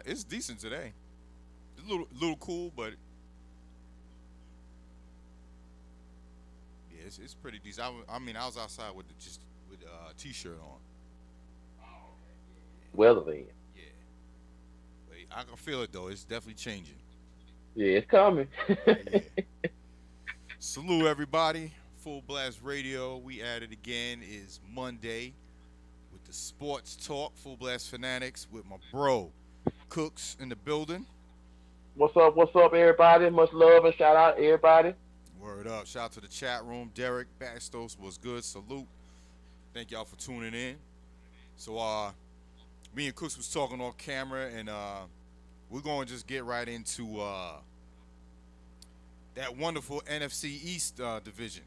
It's decent today. It's a little cool, but yeah, it's pretty decent. I mean, I was outside with just with t-shirt on. Weather then. Yeah, but I can feel it though. It's definitely changing. Yeah, it's coming. Yeah. Salute everybody. Full Blast Radio. We at it again. Is Monday with the sports talk. Full Blast Fanatics with my bro Cooks in the building. What's up? What's up, everybody? Much love and shout out, everybody. Word up. Shout out to the chat room. Derek Bastos was good. Salute. Thank y'all for tuning in. So me and Cooks was talking off camera and we're going to just get right into that wonderful NFC East division.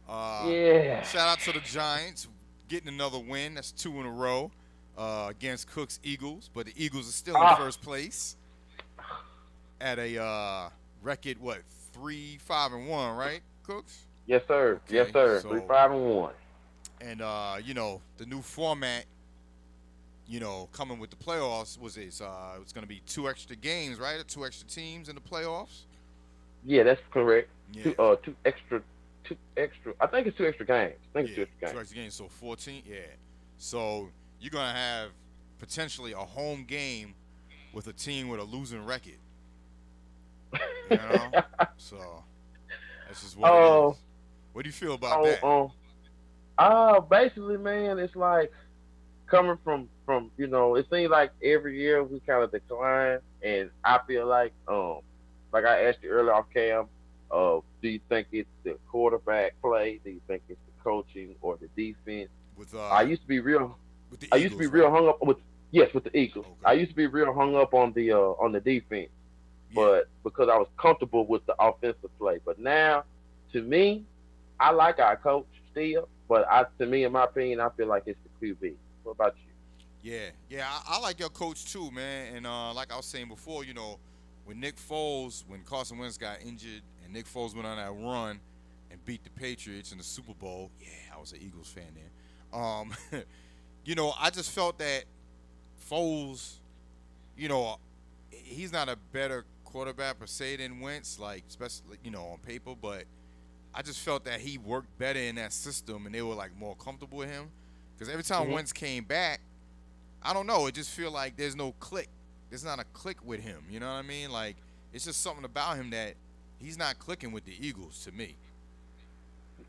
uh, Yeah. Shout out to the Giants getting another win. That's two in a row against Cook's Eagles, but the Eagles are still in Ah, first place at a record what 3-5-1, right, Cooks? yes, sir. Yes, Okay, sir. Three, so five, and one. and the new format, coming with the playoffs was it's going to be two extra games, right? Two extra teams in the playoffs. Yeah, that's correct. Yeah, Two extra, two extra. I think it's two extra games. I think it's yeah, two extra two games. extra games, so 14. Yeah, so you're gonna have potentially a home game with a team with a losing record. You know, so that's just what it Oh, is. What do you feel about oh, that? basically, man, it's like coming from it seems like every year we kind of decline, and I feel like I asked you earlier off cam, do you think it's the quarterback play? Do you think it's the coaching or the defense? With I used to be real. with the I used to be Eagles, right? real hung up with yes with the Eagles. I Okay. used to be real hung up on the defense, Yeah. but because I was comfortable with the offensive play. But now, to me, I like our coach still, but to me, in my opinion, I feel like it's the QB. What about you? Yeah, yeah, I like your coach too, man. And like I was saying before, when Nick Foles, when Carson Wentz got injured, and Nick Foles went on that run and beat the Patriots in the Super Bowl. Yeah, I was an Eagles fan then. I just felt that Foles, you know, he's not a better quarterback per se than Wentz, like especially on paper, but I just felt that he worked better in that system, and they were like more comfortable with him. Because every time Hmm. Wentz came back, I don't know. It just feel like there's no click. There's not a click with him. You know what I mean? Like it's just something about him that he's not clicking with the Eagles to me.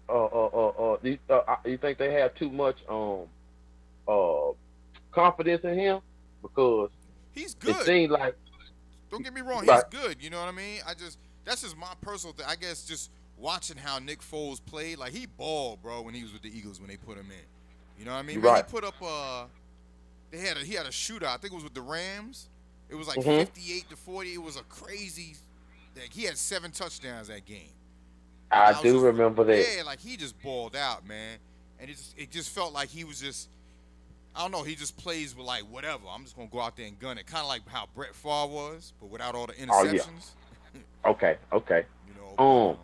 You think they have too much uh confidence in him because He's it good. seems like Don't get me wrong. He's right. good. You know what I mean? That's just my personal thing. I guess just watching how Nick Foles played, like he balled, bro, when he was with the Eagles when they put him in. You know what I mean? You're Man, he right. put up he had a shootout. I think it was with the Rams. It was like Hmm. 58-40. It was a crazy. Like he had 7 touchdowns that game. And I I was do just, remember that. yeah, like he just balled out, man. And it just felt like he was just, I don't know, he just plays with like whatever. I'm just gonna go out there and gun it, kind of like how Brett Favre was, but without all the Oh yeah. interceptions. Okay. Okay. But Um.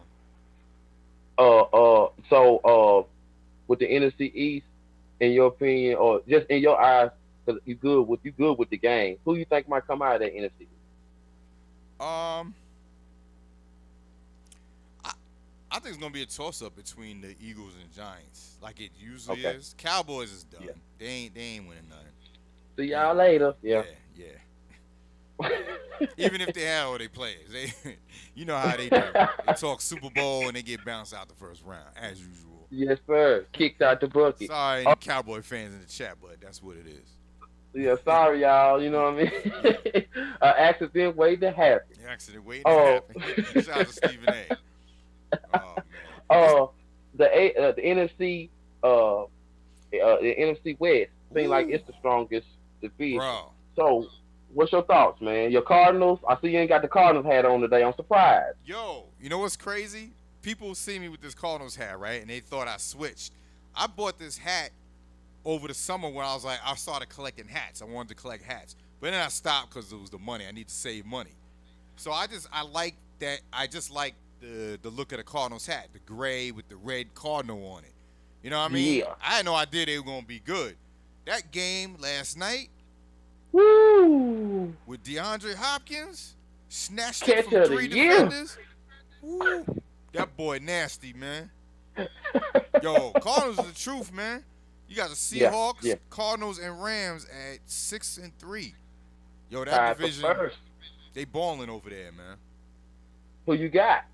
With the NFC East, in your opinion, or just in your eyes, because you good with the game. Who you think might come out of that NFC? um, I I think it's gonna be a toss up between the Eagles and Giants, like it usually Okay. is. Cowboys is done. Yeah. They ain't winning nothing. See They ain't y'all winning nothing. later. Yeah. Yeah, yeah. Even if they have all their players, you know how they do. They talk Super Bowl and they get bounced out the first round as usual. Yes, sir. Kicked out the bucket. Sorry, Oh, any Cowboy fans in the chat, but that's what it yeah. Sorry, y'all. You know what I mean? is. Accident waiting to happen. The accident waiting to Oh. happen. Shout out to Stephen A. Oh man, it's uh, the NFC the NFC West seems like woo, it's the strongest division. bro. So, what's your thoughts, man? Your Cardinals? I see you ain't got the Cardinals hat on today. I'm surprised. Yo, you know what's crazy? People see me with this Cardinals hat, right? And they thought I switched. I bought this hat over the summer when I started collecting hats. I wanted to collect hats. But then I stopped because it was the money. I need to save money. So I like that. I just like the look of the Cardinals hat, the gray with the red cardinal on it. You know what I mean? Yeah. I had no idea they were gonna be good. That game last night, Woo! Woo! with DeAndre Hopkins, snatched it Catch from of the 3 year. defenders. Woo, that boy nasty, man. Yo, Cardinals is the truth, man. You got the Yeah, Seahawks, yeah. Cardinals, and Rams at 6-3. Yo, that Tied for division, first. they balling over there, man. Who you got?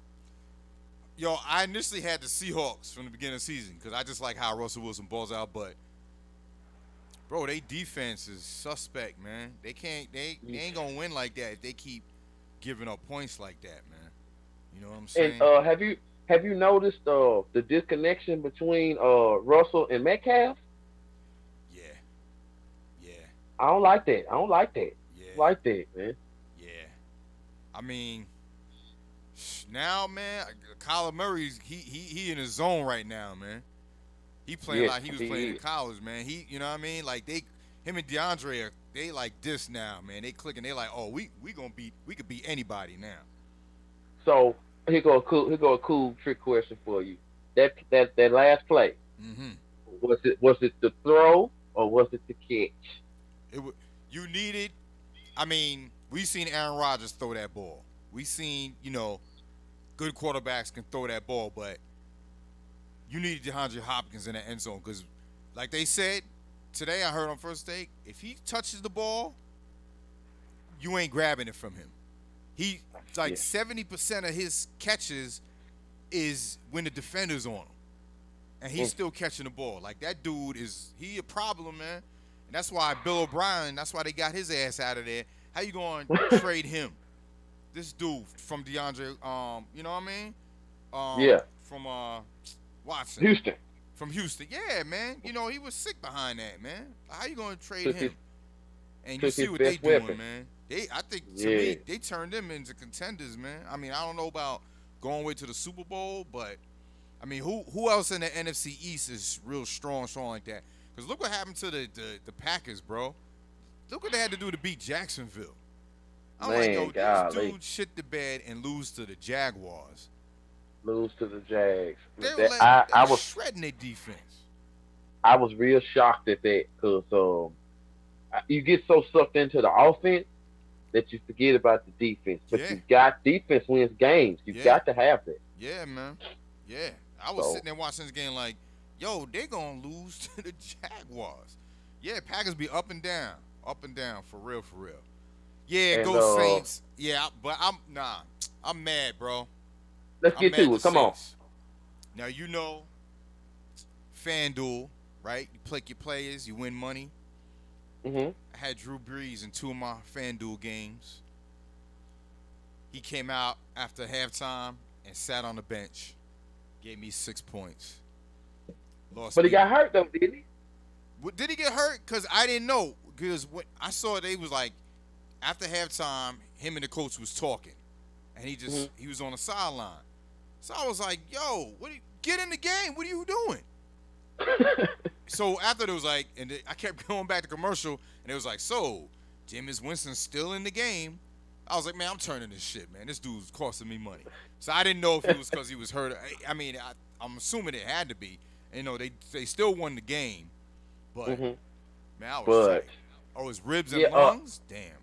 Yo, I initially had the Seahawks from the beginning of the season because I just like how Russell Wilson balls out, but bro, they defense is suspect, man. They ain't gonna win like that if they keep giving up points like that, man. You know what I'm And saying? have you noticed the disconnection between Russell and Metcalf? Yeah, yeah, I don't like that. I don't like that. yeah, Like that, man. yeah. I mean, now, man, Kyler Murray's he in his zone right now, man. He playing Yes, like he was he playing in is. college, man. You know what I mean? Like him and DeAndre they like this now, man. They clicking. They like, oh, we could beat anybody now. So here go a cool trick question for you. That last play, Mm-hmm. was it the throw or was it the catch? You needed. I mean, we seen Aaron Rodgers throw that ball. We seen good quarterbacks can throw that ball, but you needed DeAndre Hopkins in the end zone because, like they said today, I heard on First Take, if he touches the ball, you ain't grabbing it from him. He like Yeah. 70% of his catches is when the defender's on him, and he's Mm. still catching the ball. Like that dude he a problem, man. And that's why Bill O'Brien. That's why they got his ass out of there. How you going to trade him? This dude from DeAndre, you know what I mean? Yeah. From Watson. Houston From Houston. Yeah, man. He was sick behind that, man. How you going to trade took him? his And you took see his what they best doing, weapon. man. I think to Yeah. me, they turned them into contenders, man. I mean, I don't know about going way to the Super Bowl, but I mean, who else in the NFC East is real strong like that? Because look what happened to the Packers, bro. Look what they had to do to beat Jacksonville. I'm like, yo, Man, these golly. dudes shit the bed and lose to the Jaguars. Lose to the Jags. They were That, letting, I, they I were was shredding their defense. I was real shocked at that because you get so sucked into the offense that you forget about the defense. But Yeah, you got defense wins games. You yeah, got to have that. yeah, man. Yeah, I was So sitting there watching this game like, yo, they gonna lose to the Jaguars. Yeah, Packers be up and down, for real, for real. Yeah, and go Saints. Yeah, but I'm mad, bro. let's I'm get mad to the it. Come on. Saints. Now FanDuel, right? You pick your players, you win money. Mhm. I had Drew Brees in 2 of my FanDuel games. He came out after halftime and sat on the bench, gave me 6 points. Lost But he me. got hurt though, didn't he? Did he get hurt? Because I didn't know. Because when I saw they was like, after halftime, him and the coach was talking, and he was on the sideline. So I was like, "Yo, get in the game? What are you doing?" So after it was like, I kept going back to commercial, and it was like, "So, Jameis Winston's still in the game." I was like, "Man, I'm turning this shit, man. This dude's costing me money." So I didn't know if it was because he was hurt. I mean, I'm assuming it had to be. They still won the game, but Mhm. man, I was But like, oh, his ribs and yeah, lungs, damn.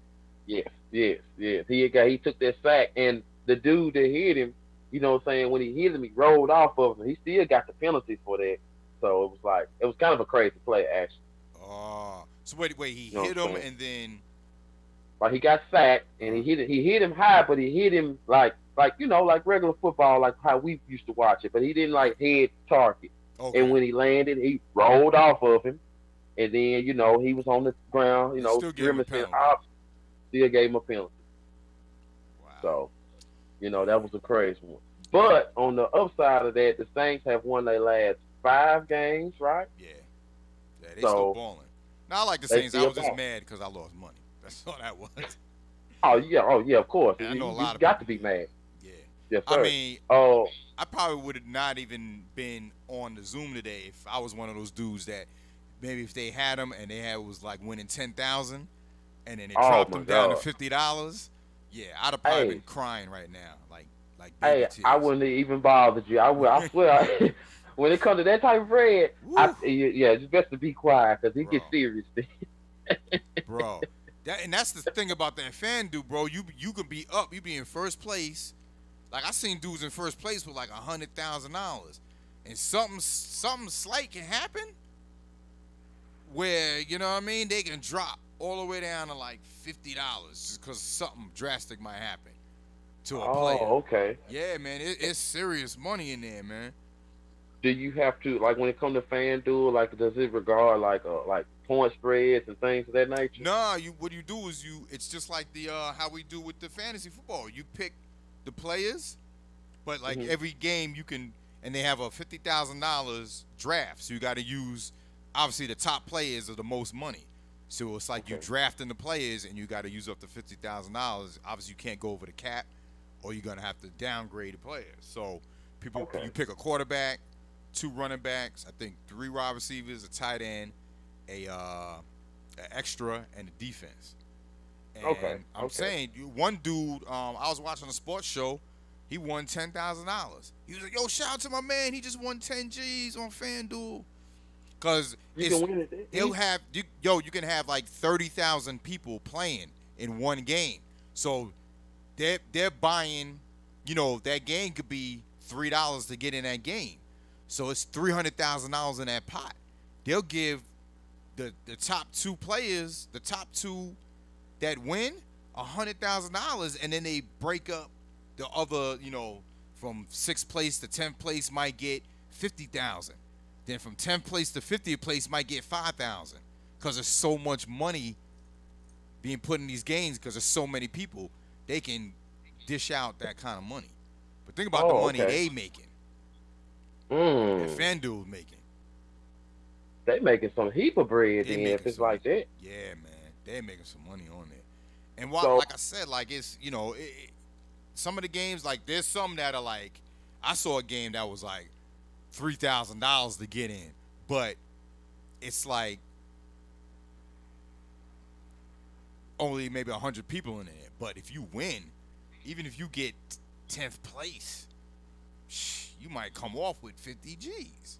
yes. He took that sack, and the dude that hit him, you know what I'm saying, when he hit him, he rolled off of him. He still got the penalty for that. So it was kind of a crazy play actually. Oh, so wait, he You know hit what I'm him saying? and then Like he got sacked and he hit him high, but he hit him like like regular football, like how we used to watch it. But he didn't like head target. okay, And when he landed, he rolled off of him, and then he was on the ground, he still gave him a grimacing. penalty. Still gave him a penalty. Wow. So that was a crazy one. But on the upside of that, the Saints have won their last 5 games, right? Yeah, they So still balling. Now I like the they Saints. I still was just balling. mad because I lost money. That's all that was. Oh yeah, of course. And I know a You lot of got to people be mad. Yeah, Yes, sir. I mean, Oh, I probably would have not even been on the Zoom today if I was one of those dudes that maybe if they had them and was like winning 10,000 and then they dropped my them down to God. $50. Yeah, I'd have probably Hey. been crying right now, like baby hey, tears. I wouldn't have even bothered you. I swear. When it comes to that type of bread, Woo. it's best to be quiet because it gets Bro. serious. Bro, And that's the thing about that FanDuel, bro. You can be up, you be in first place. Like I seen dudes in first place with like $100,000, and something slight can happen where you know what I mean. They can drop all the way down to like $50 just because something drastic might happen to a player. Oh, okay. Yeah, man, it's serious money in there, man. Do you have to like when it comes to FanDuel? Like, does it regard like point spreads and things of that nature? Nah, what you do is it's just like the how we do with the fantasy football. You pick the players, but like Hmm. every game you can, and they have a $50,000 draft. So you got to use obviously the top players are the most money. So it's like you Okay. drafting the players, and you got to use up to $50,000. Obviously, you can't go over the cap, or you're gonna have to downgrade the players. So you Okay. pick a quarterback, two running backs, I think three wide receivers, a tight end, a extra, and a defense. Okay. And I'm Okay. saying, one dude, I was watching a sports show. He won $10,000. He was like, "Yo, shout out to my man. He just won 10 G's on FanDuel." Cause You can win it. he'll have you can have like 30,000 people playing in one game. So they're buying, that game could be $3 to get in that game. So it's $300,000 in that pot. They'll give the top two players, the top two that win, $100,000, and then they break up the other, from sixth place to 10th place might get 50,000. Then from 10th place to 50th place might get 5,000, because there's so much money being put in these games because there's so many people. They can dish out that kind of money. But think about the Oh, money okay. they making, that Mm. FanDuel making. They making some heap of bread They then if making it's some, like that. yeah, man. They're making some money on there. And So like I said, like it's, some of the games, like there's some that are like, I saw a game that was like $3,000 to get in, but it's like only maybe 100 people in it. But if you win, even if you get 10th place, you might come off with 50 G's,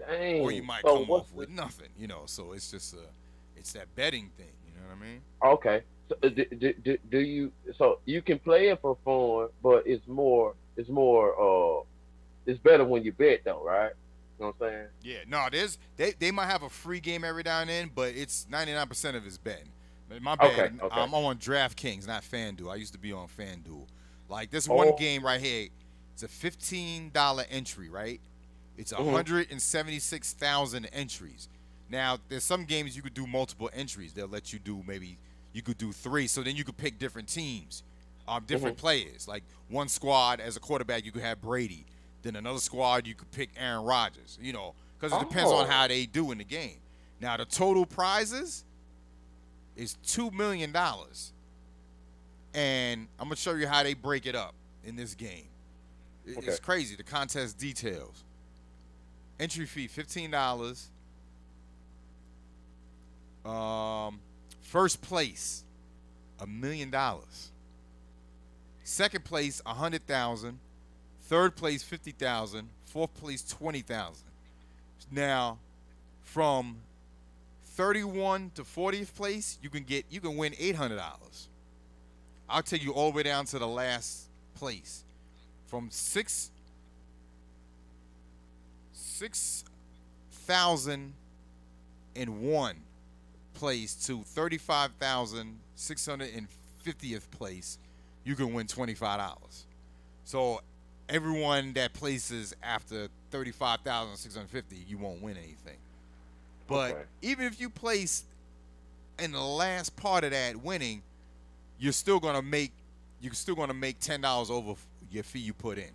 or you dang. might So come what's off with nothing. So it's just it's that betting thing. You know what I mean? okay? So, do you? So you can play it for fun, but it's better when you bet though, right? You know what I'm saying? Yeah. No, they might have a free game every now and then, but it's 99% of it's betting. My Okay. bad. Okay. I'm on DraftKings, not FanDuel. I used to be on FanDuel. Like this one Oh. game right here, it's a $15 entry, right? It's Hmm. 176,000 entries. Now, there's some games you could do multiple entries. They'll let you do maybe you could do three, so then you could pick different teams, Hmm. different players. Like one squad as a quarterback, you could have Brady. Then another squad, you could pick Aaron Rodgers. Because it depends on Oh. how they do in the game. Now, the total prizes is $2 million, and I'm gonna show you how they break it up in this game. Okay. It's crazy. The contest details. Entry fee $15. First place $1 million. Second place 100,000. Third place 50,000. Fourth place 20,000. Now, from 31 to 40th place, you can win $800. I'll take you all the way down to the last place. From 6,001 place to 35,650th place, you can win $25. So everyone that places after 35,650, you won't win anything. But Okay. even if you place in the last part of that winning, you're still gonna make $10 over your fee you put in.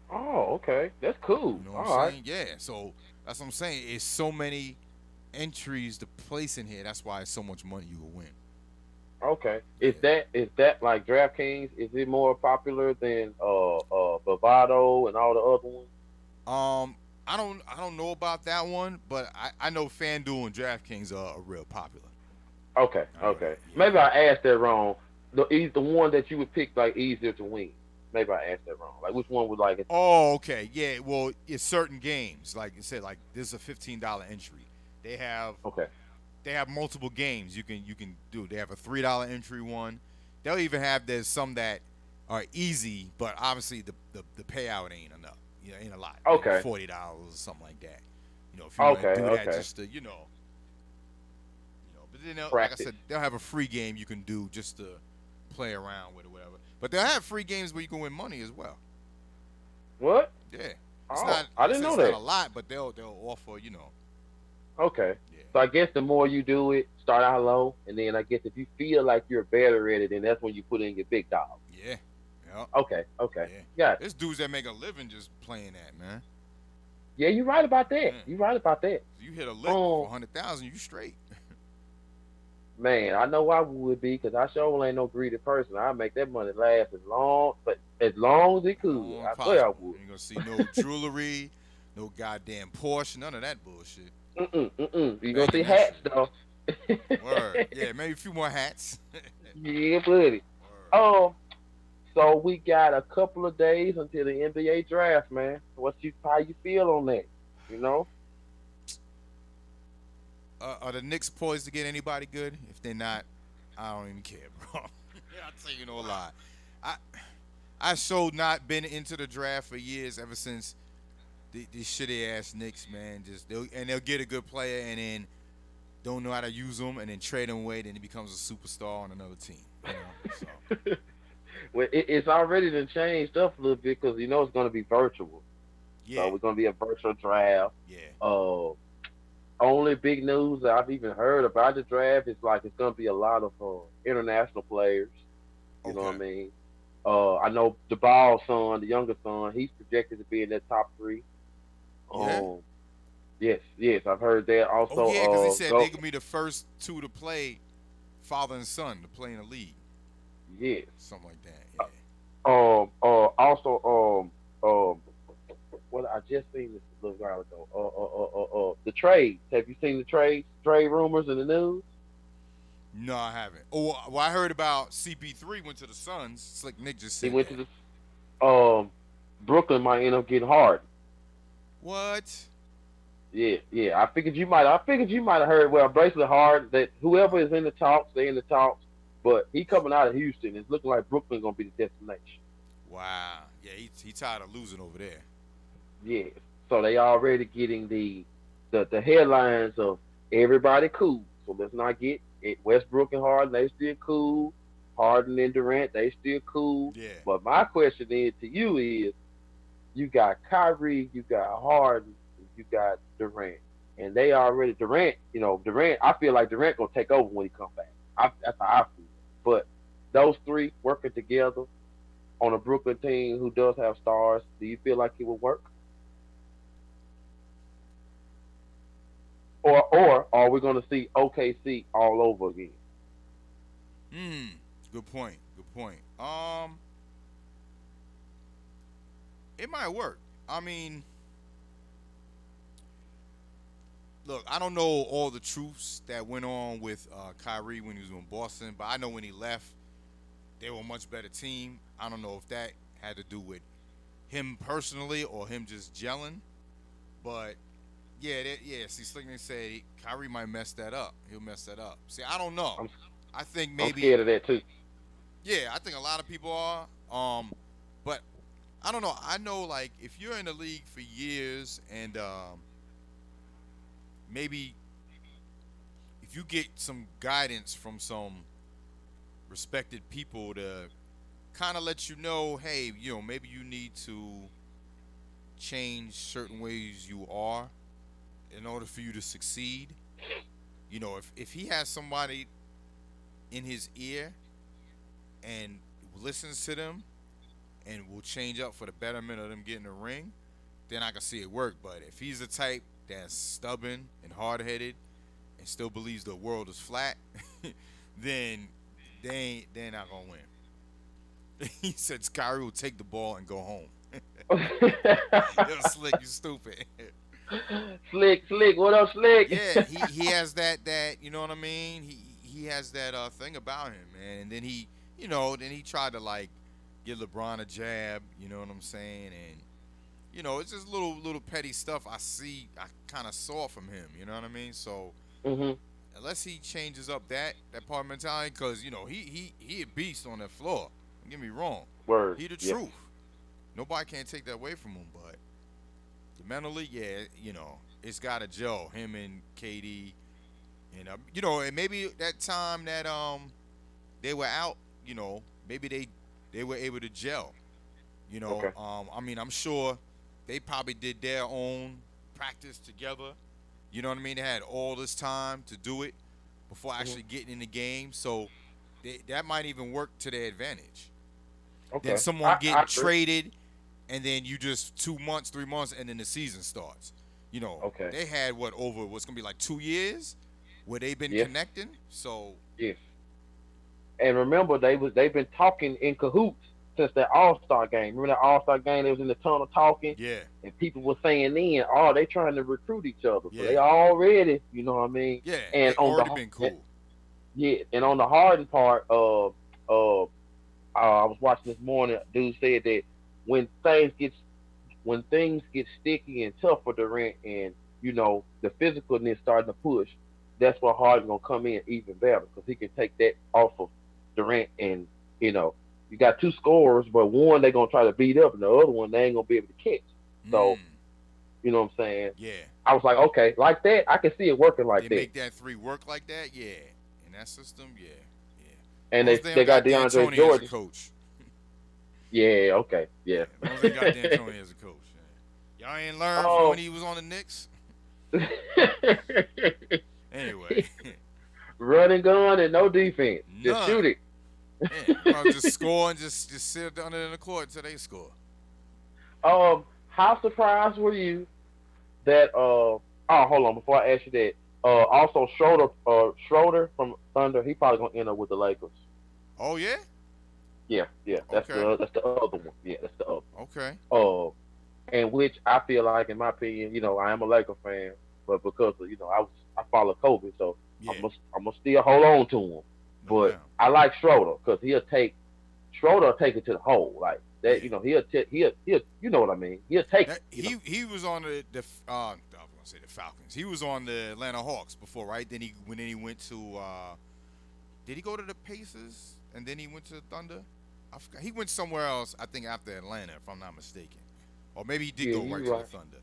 Oh. Okay. That's cool. You know what I'm All right. saying? Yeah. So that's what I'm saying. It's so many entries to place in here. That's why it's so much money you will win. Okay. Yeah. Is that like DraftKings? Is it more popular than Bovado and all the other ones? I don't know about that one, but I know FanDuel and DraftKings are real popular. Okay. I know Okay. that. Yeah. Maybe I asked that wrong. The one that you would pick like easier to win. Maybe I asked that wrong. Like which one would like it? Oh, okay. Yeah. Well, it's certain games. Like you said, like this is a $15 entry. They have Okay. they have multiple games you can do. They have a $3 entry one. They'll even have there's some that are easy, but obviously the payout ain't enough. You know, ain't a lot. Maybe Okay. $40 or something like that. You know, if you want Okay. to do that Okay. just to but then like I Practice. said, they'll have a free game you can do just to play around with or whatever. But they'll have free games where you can win money as well. What? Yeah, it's Oh, not. I Like I didn't said, know it's not that. a lot, but they'll offer. Okay. Yeah. So I guess the more you do it, start out low, and then I guess if you feel like you're better at it, then that's when you put in your big dog. Yeah. Yep. Okay. Okay. Yeah. Got it. There's dudes that make a living just playing that, man. Yeah, you're right about that. Yeah. You're right about that. You hit a lick for Um, 100,000, you straight. Man, I know I would be because I sure ain't no greedy person. I make that money last as long as it could. Long I swear I possible. would. You ain't gonna see no jewelry, no goddamn Porsche, none of that bullshit. You gonna see Banging that hats shit. though? Word. Yeah, maybe a few more hats. Yeah, buddy. Word. So we got a couple of days until the NBA draft, man. How you feel on that? You know? Are the Knicks poised to get anybody good? If they're not, I don't even care, bro. I'll tell you no lie. I I so not been into the draft for years, ever since these shitty ass Knicks, man. They'll get a good player and then don't know how to use them and then trade him away, then he becomes a superstar on another team. So Well, it's already done changed up a little bit because you know it's gonna be virtual. So yeah, we're gonna be a virtual draft. yeah, Uh, Only big news that I've even heard about the draft is like it's gonna be a lot of international players. You know what okay, I mean? I know the Ball son, the younger son, he's projected to be in that top three. yeah. Um, yes, yes, I've heard that. Oh yeah, because they Also, said they go, could be the first two to play, father and son, to play in the league, yes. something like that. Yeah. Also, what I just seen this a little while ago. The trades. Have you seen the trade rumors in the news? No, I haven't. Oh, well, I heard about CP3 went to the Suns. Slick Nick just He said went to that. the Brooklyn might end up getting hard. What? Yeah, yeah. I figured you might have heard. Well, basically hard that whoever is in the talks, they in the talks. But he coming out of Houston. It's looking like Brooklyn gonna be the destination. Wow. Yeah, he tired of losing over there. Yeah. So they already getting the headlines of everybody cool. So let's not get it. Westbrook and Harden, they still cool. Harden and Durant, they still cool. Yeah. But my question is to you is, you got Kyrie, you got Harden, you got Durant, and they already Durant. You know Durant. I feel like Durant gonna take over when he come back. That's how I feel. But those three working together on a Brooklyn team who does have stars, do you feel like it would work? Or are we going to see OKC all over again? Hmm. Good point. Good point. It might work. I mean, look, I don't know all the truths that went on with Kyrie when he was in Boston, but I know when he left, they were a much better team. I don't know if that had to do with him personally or him just gelling, but yeah, yeah. See, Slickman said Kyrie might mess that up. He'll mess that up. See, I don't know. I'm I think I'm maybe, scared of that too. yeah, I think a lot of people are. But I don't know. I know, like, if you're in the league for years and maybe if you get some guidance from some respected people to kind of let you know, hey, maybe you need to change certain ways you are in order for you to succeed. If he has somebody in his ear and listens to them and will change up for the betterment of them getting a ring, then I can see it work. But if he's the type that's stubborn and hard-headed and still believes the world is flat, then they're not gonna win. He said Kyrie will take the ball and go home. Yo, Slick, you stupid. Slick, what up, Slick? Yeah, he has that you know what I mean. He has that thing about him, man. And then he tried to like give LeBron a jab. You know what I'm saying? And it's just little petty stuff I kind of saw from him. You know what I mean? So hmm unless he changes up that part of mentality, because he a beast on that floor. Don't get me wrong, Word. he the Yeah. truth. Nobody can take that away from him. But mentally, yeah, it's got to gel. Him and KD, and and maybe that time that they were out, maybe they were able to gel. Okay. I mean, I'm sure they probably did their own practice together. You know what I mean? They had all this time to do it before Mhm. actually getting in the game, so that might even work to their advantage. Then Okay. someone I getting agree. traded, and then you just 2 months, 3 months, and then the season starts. Okay. They had over what's gonna be like 2 years where they've been Yes. connecting. So Yes. And remember, they've been talking in cahoots since that All Star game. Remember that All Star game? They was in the tunnel talking, yeah, and people were saying then, "Oh, they trying to recruit each other." So yeah, they already, you know what I mean. yeah, And they on already been the cool. yeah, and on the hard part, I was watching this morning. Dude said that when things get when things get sticky and tough for Durant, and the physicalness starting to push, that's where Harden gonna come in even better because he can take that off of Durant, and you know you got two scorers, but one they gonna try to beat up, and the other one they ain't gonna be able to catch. So Mm, you know what I'm saying. yeah. I was like, okay, like that, I can see it working like They that. make that three work like that, yeah. In that system, yeah, yeah. As And long as they they they don't got got DeAndre D'Antoni as a Jordan. coach. Yeah, okay, Yeah, yeah. as long as they got D'Antoni as a coach. Yeah. Y'all ain't learned from when Oh. he was on the Knicks. Anyway, Run and gun and no defense. Just none. shoot it. Yeah, you know, just score and just sit under in the court until they score. How surprised were you that oh, hold on, before I ask you that, also Schroeder from Thunder, he probably gonna end up with the Lakers. Oh yeah. Yeah, yeah, Okay. that's the other one. Yeah, that's the other Okay. one. And which I feel like, in my opinion, I am a Laker fan, but because of, I follow Kobe, so Yeah. I'm gonna still hold on to him. No But doubt. I like Schroeder because Schroeder will take it to the hole like that. Yeah. He'll you know what I mean. He'll take That it. he was on the I was gonna say the Falcons. He was on the Atlanta Hawks before, right? Then he went to did he go to the Pacers and then he went to the Thunder? I forgot. He went somewhere else, I think, after Atlanta, if I'm not mistaken. Or maybe he did Yeah, go you right to the right. Thunder.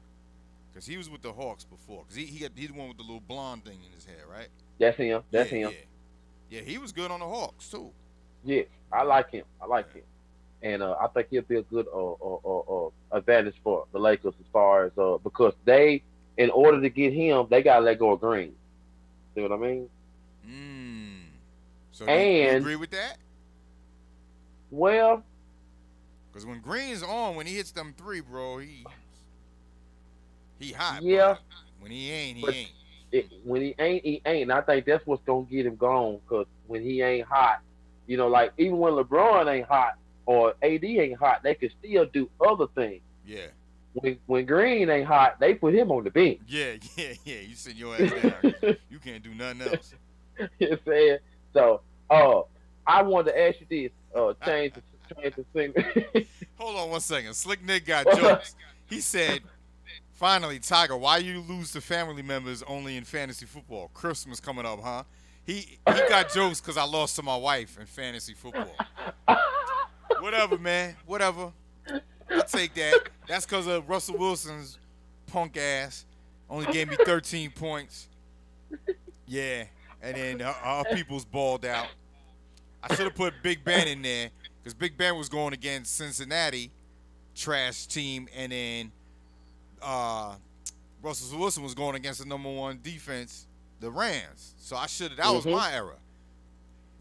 Because he was with the Hawks before. Because he's the one with the little blonde thing in his hair, right? That's him. Yeah, That's him. yeah. Yeah, he was good on the Hawks, too. Yeah, I like him. I like him, and I think he'll be a good advantage for the Lakers as far as because in order to get him, they gotta let go of Green. See what I mean? Mm. So do you And agree with that? well, Because when Green's on, when he hits them three, bro, he hot, yeah, but when he ain't, he but ain't. when he ain't, he ain't. And I think that's what's gonna get him gone. Cause when he ain't hot, like even when LeBron ain't hot or AD ain't hot, they can still do other things. Yeah. When Green ain't hot, they put him on the bench. Yeah, yeah, yeah. You sit your ass down because you can't do nothing else. You know what I'm saying? So, I wanted to ask you this. Change the thing. Hold on one second. Slick Nick got jokes. He said, finally, Tiger, why you lose to family members only in fantasy football? Christmas coming up, huh? He got jokes because I lost to my wife in fantasy football. Whatever, man. Whatever. I'll take that. That's because of Russell Wilson's punk ass. Only gave me 13 points. Yeah. And then our people's balled out. I should have put Big Ben in there because Big Ben was going against Cincinnati, trash team, and then Russell Wilson was going against the number one defense, the Rams. So that was Mhm. my error.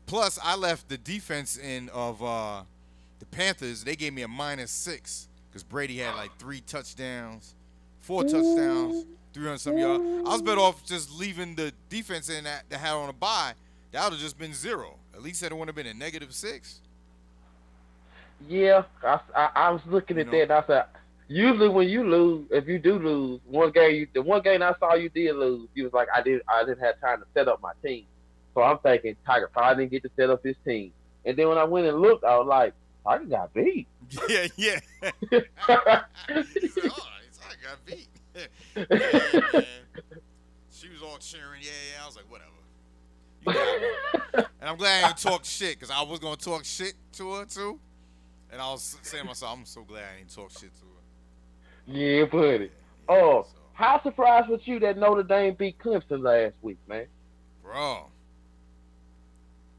Plus, I left the defense in of the Panthers. They gave me a -6 because Brady had like 3 touchdowns, 4 touchdowns, 300 some yards. I was better off just leaving the defense in that had on a bye. That would have just been 0. At least it would have been a -6. Yeah, I was looking You at know? that and I said, usually when you lose, if you do lose, the one game I saw you did lose, you was like, I didn't have time to set up my team. So I'm thinking Tiger probably didn't get to set up his team. And then when I went and looked, I was like, Tiger got beat. Yeah, yeah. He said, "Oh, I got beat." Yeah, man. She was all cheering. Yeah, yeah. I was like, whatever. glad I ain't talk shit because I was gonna talk shit to her too, and I was saying to myself, I'm so glad I ain't talk shit to her. Yeah, buddy. Yeah. So, How surprised was you that Notre Dame beat Clemson last week, man? bro,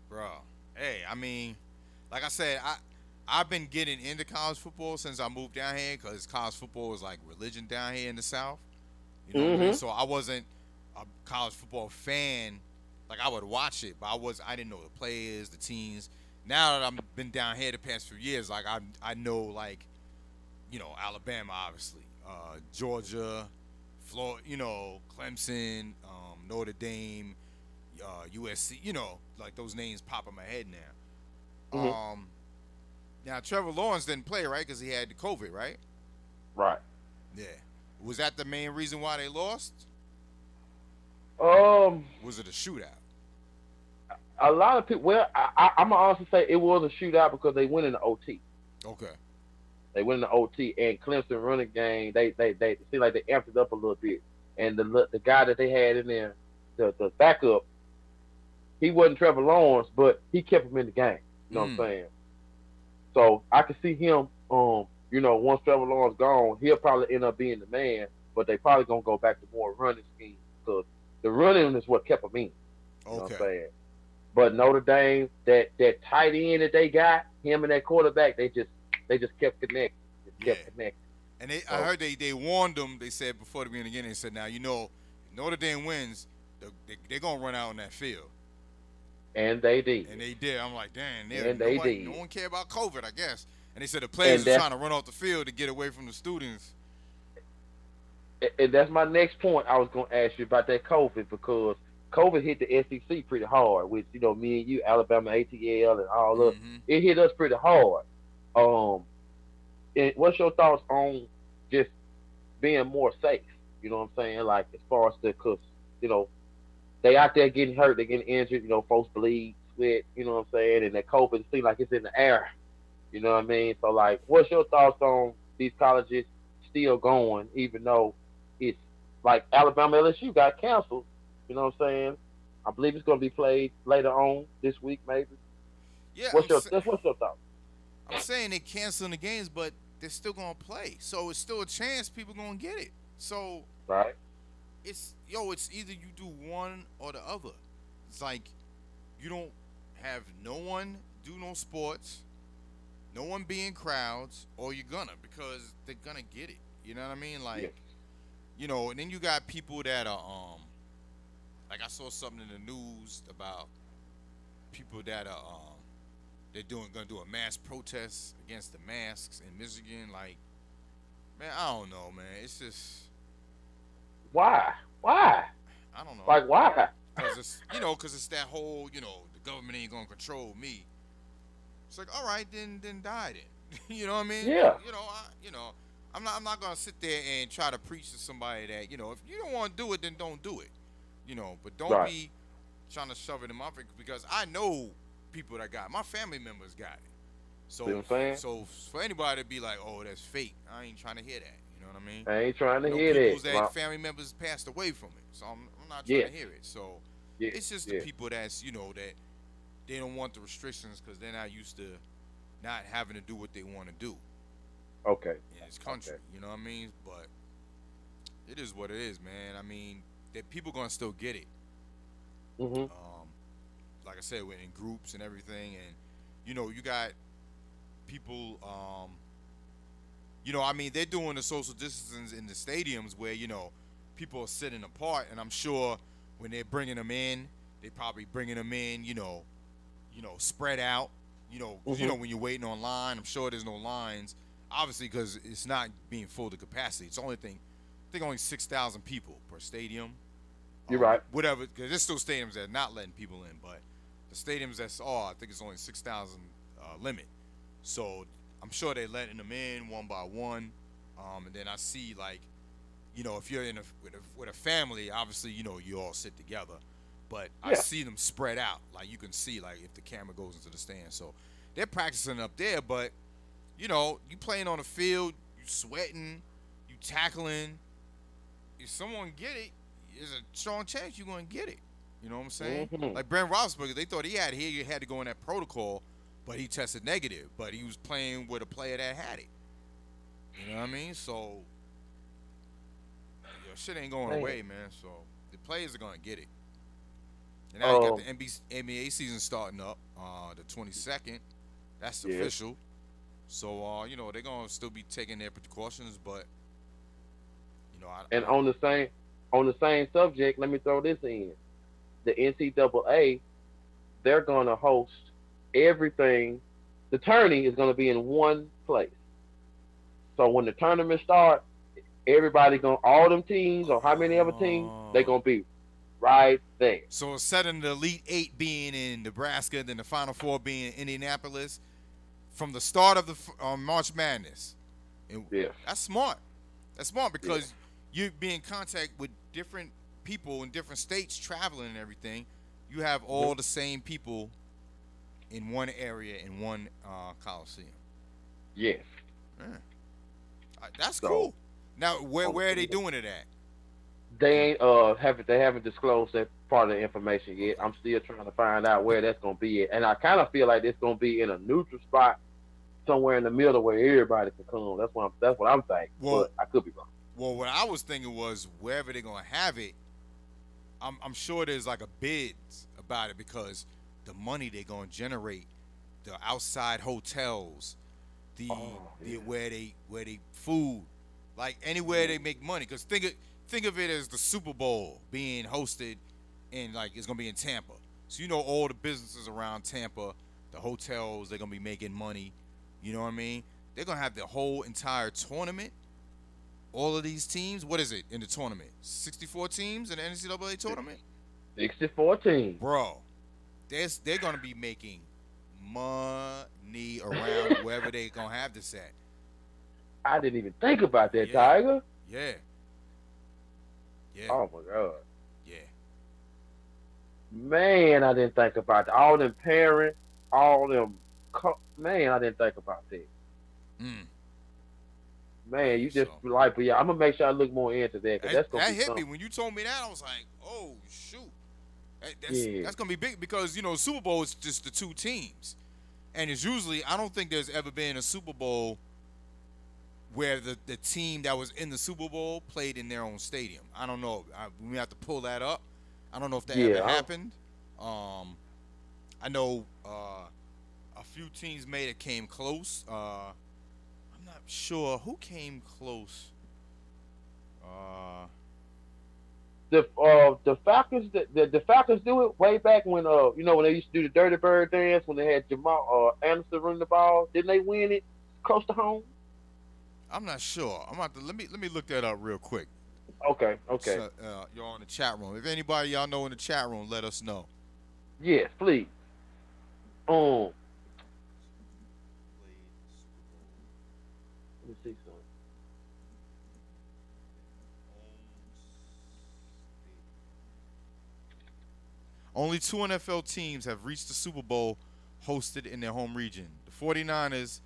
bro. Hey, I mean, like I said, I've been getting into college football since I moved down here because college football is like religion down here in the South. You know what I mean? Mm-hmm. So I wasn't a college football fan. Like I would watch it, but I didn't know the players, the teams. Now that I've been down here the past few years, like I know like, Alabama obviously, Georgia, Florida, Clemson, Notre Dame, USC, like those names pop in my head now. Mm-hmm. Now Trevor Lawrence didn't play, right? Because he had the COVID, right? Right. Yeah. Was that the main reason why they lost? Um, Was it a shootout? a lot of people. Well, I'm gonna honestly say it was a shootout because they went in the OT. Okay. They went in the OT, and Clemson running game. They seem like they amped it up a little bit. And the guy that they had in there, the backup, he wasn't Trevor Lawrence, but he kept him in the game. You know what I'm saying? So I can see him. Once Trevor Lawrence gone, he'll probably end up being the man. But they probably gonna go back to more running scheme because the running is what kept him in. You know what I'm saying? But Notre Dame, that tight end that they got, him and that quarterback, they just kept connecting. Kept connecting. And I heard they warned them. They said before the beginning, they said, now, if Notre Dame wins, they're going to run out on that field. And they did. And they did. I'm like, damn. No one cared about COVID, I guess. And they said the players are trying to run off the field to get away from the students. And that's my next point I was going to ask you about that COVID because COVID hit the SEC pretty hard, with me and you, Alabama, ATL, and all of it hit us pretty hard. And what's your thoughts on just being more safe? You know what I'm saying? Like as far as because they out there getting hurt, they getting injured. Folks bleed, sweat. You know what I'm saying? And that COVID seems like it's in the air. You know what I mean? So like, what's your thoughts on these colleges still going, even though it's like Alabama, LSU got canceled? You know what I'm saying? I believe it's going to be played later on this week, maybe. Yeah. What's your thoughts? I'm saying they're canceling the games, but they're still going to play. So it's still a chance people going to get it. So right. It's either you do one or the other. It's like you don't have no one do no sports, no one be in crowds, or you're gonna because they're gonna get it. You know what I mean? Like, and then you got people that are like I saw something in the news about people that are they're gonna do a mass protest against the masks in Michigan. Like, man, I don't know, man. It's just why? I don't know. Like why? Because it's that whole the government ain't gonna control me. It's like, all right, then die then. You know what I mean? Yeah. I'm not gonna sit there and try to preach to somebody that if you don't want to do it, then don't do it. But don't be trying to shove it in my face because I know people that got it. My family members got it. So for anybody to be like, oh, that's fake, I ain't trying to hear that. You know what I mean? I ain't trying to hear that. That family members passed away from it, so I'm not trying to hear it. So it's just the people that's that they don't want the restrictions because they're not used to not having to do what they want to do. Okay. In this country, you know what I mean? But it is what it is, man. I mean, that people gonna still get it. Like I said, we're in groups and everything, and you got people. I mean, they're doing the social distancing in the stadiums where people are sitting apart, and I'm sure when they're bringing them in, they probably bringing them in, spread out. When you're waiting online, I'm sure there's no lines, obviously, because it's not being full to capacity. It's I think only 6,000 people per stadium. You're right. Whatever, because there's still stadiums that are not letting people in, but the stadiums I think it's only 6,000 limit. So I'm sure they're letting them in one by one, and then I see like, if you're with a family, obviously you all sit together, but I see them spread out. Like you can see like if the camera goes into the stand, so they're practicing up there. But you playing on the field, you sweating, you tackling. If someone get it, there's a strong chance you're gonna get it. You know what I'm saying? Mm-hmm. Like Brent Roethlisberger, they thought he had to go in that protocol, but he tested negative. But he was playing with a player that had it. You know what I mean? So, shit ain't going Man. away, man. So the players are gonna get it. And now you got Um, the NBA season starting up, the 22nd. That's yeah. official. So they're gonna still be taking their precautions, but And I on the same subject, let me throw this in. The NCAA, they're gonna host everything. The tourney is gonna be in one place. So when the tournament starts, everybody gonna all them teams or how many other teams they uh, gonna be right there. so instead of the Elite Eight being in Nebraska, then the Final Four being in Indianapolis, from the start of the March Madness, and Yes. that's smart. That's smart Yeah. because you be in contact with different people in different states traveling and everything. You have all the same people in one area in one coliseum. Yes. Yeah. That's So cool. Now, where are they doing it at? they ain't haven't disclosed that part of the information yet. Okay. I'm still trying to find out where that's gonna be at. And I kinda feel like it's gonna be in a neutral spot somewhere in the middle where everybody can come. That's what I'm thinking. Well, But I could be wrong. what I was thinking was wherever they're gonna have it, I'm sure there's like a bids about it because the money they're gonna generate, the outside hotels, the Oh, the yeah. where they food, like anywhere they make money. Because think of it as the Super Bowl being hosted in like it's gonna be in Tampa. So all the businesses around Tampa, the hotels, they're gonna be making money. You know what I mean? They're gonna have the whole entire tournament. All of these teams. What is it in the tournament? 64 teams in the NCAA tournament, 64 teams. bro. They're gonna be making money around wherever they gonna have this at. I didn't even think about that, Yeah, Tiger. yeah, yeah, Oh my god. yeah. Man, I didn't think about that. All them parents, all them man, I didn't think about that. Mm. Man, you just So like, but yeah, I'm gonna make sure I look more into that because that, that's gonna that be hit me something. when you told me that. I was like, oh shoot, that's Yeah. that's gonna be big because Super Bowl is just the two teams, and it's usually I don't think there's ever been a Super Bowl where the team that was in the Super Bowl played in their own stadium. I don't know. We have to pull that up. I don't know if that ever Yeah. happened. I know a few teams made it came close. I'm not sure who came close. Uh, The Falcons the Falcons do it way back when when they used to do the Dirty Bird dance when they had Jamal Anderson running the ball. Didn't they win it close to home? I'm not sure. I'm about to let me look that up real quick. Okay. Okay. So, y'all in the chat room. If anybody y'all know in the chat room, let us know. Yes, please. Um, let me see something. Only two NFL teams have reached the Super Bowl hosted in their home region. The 49ers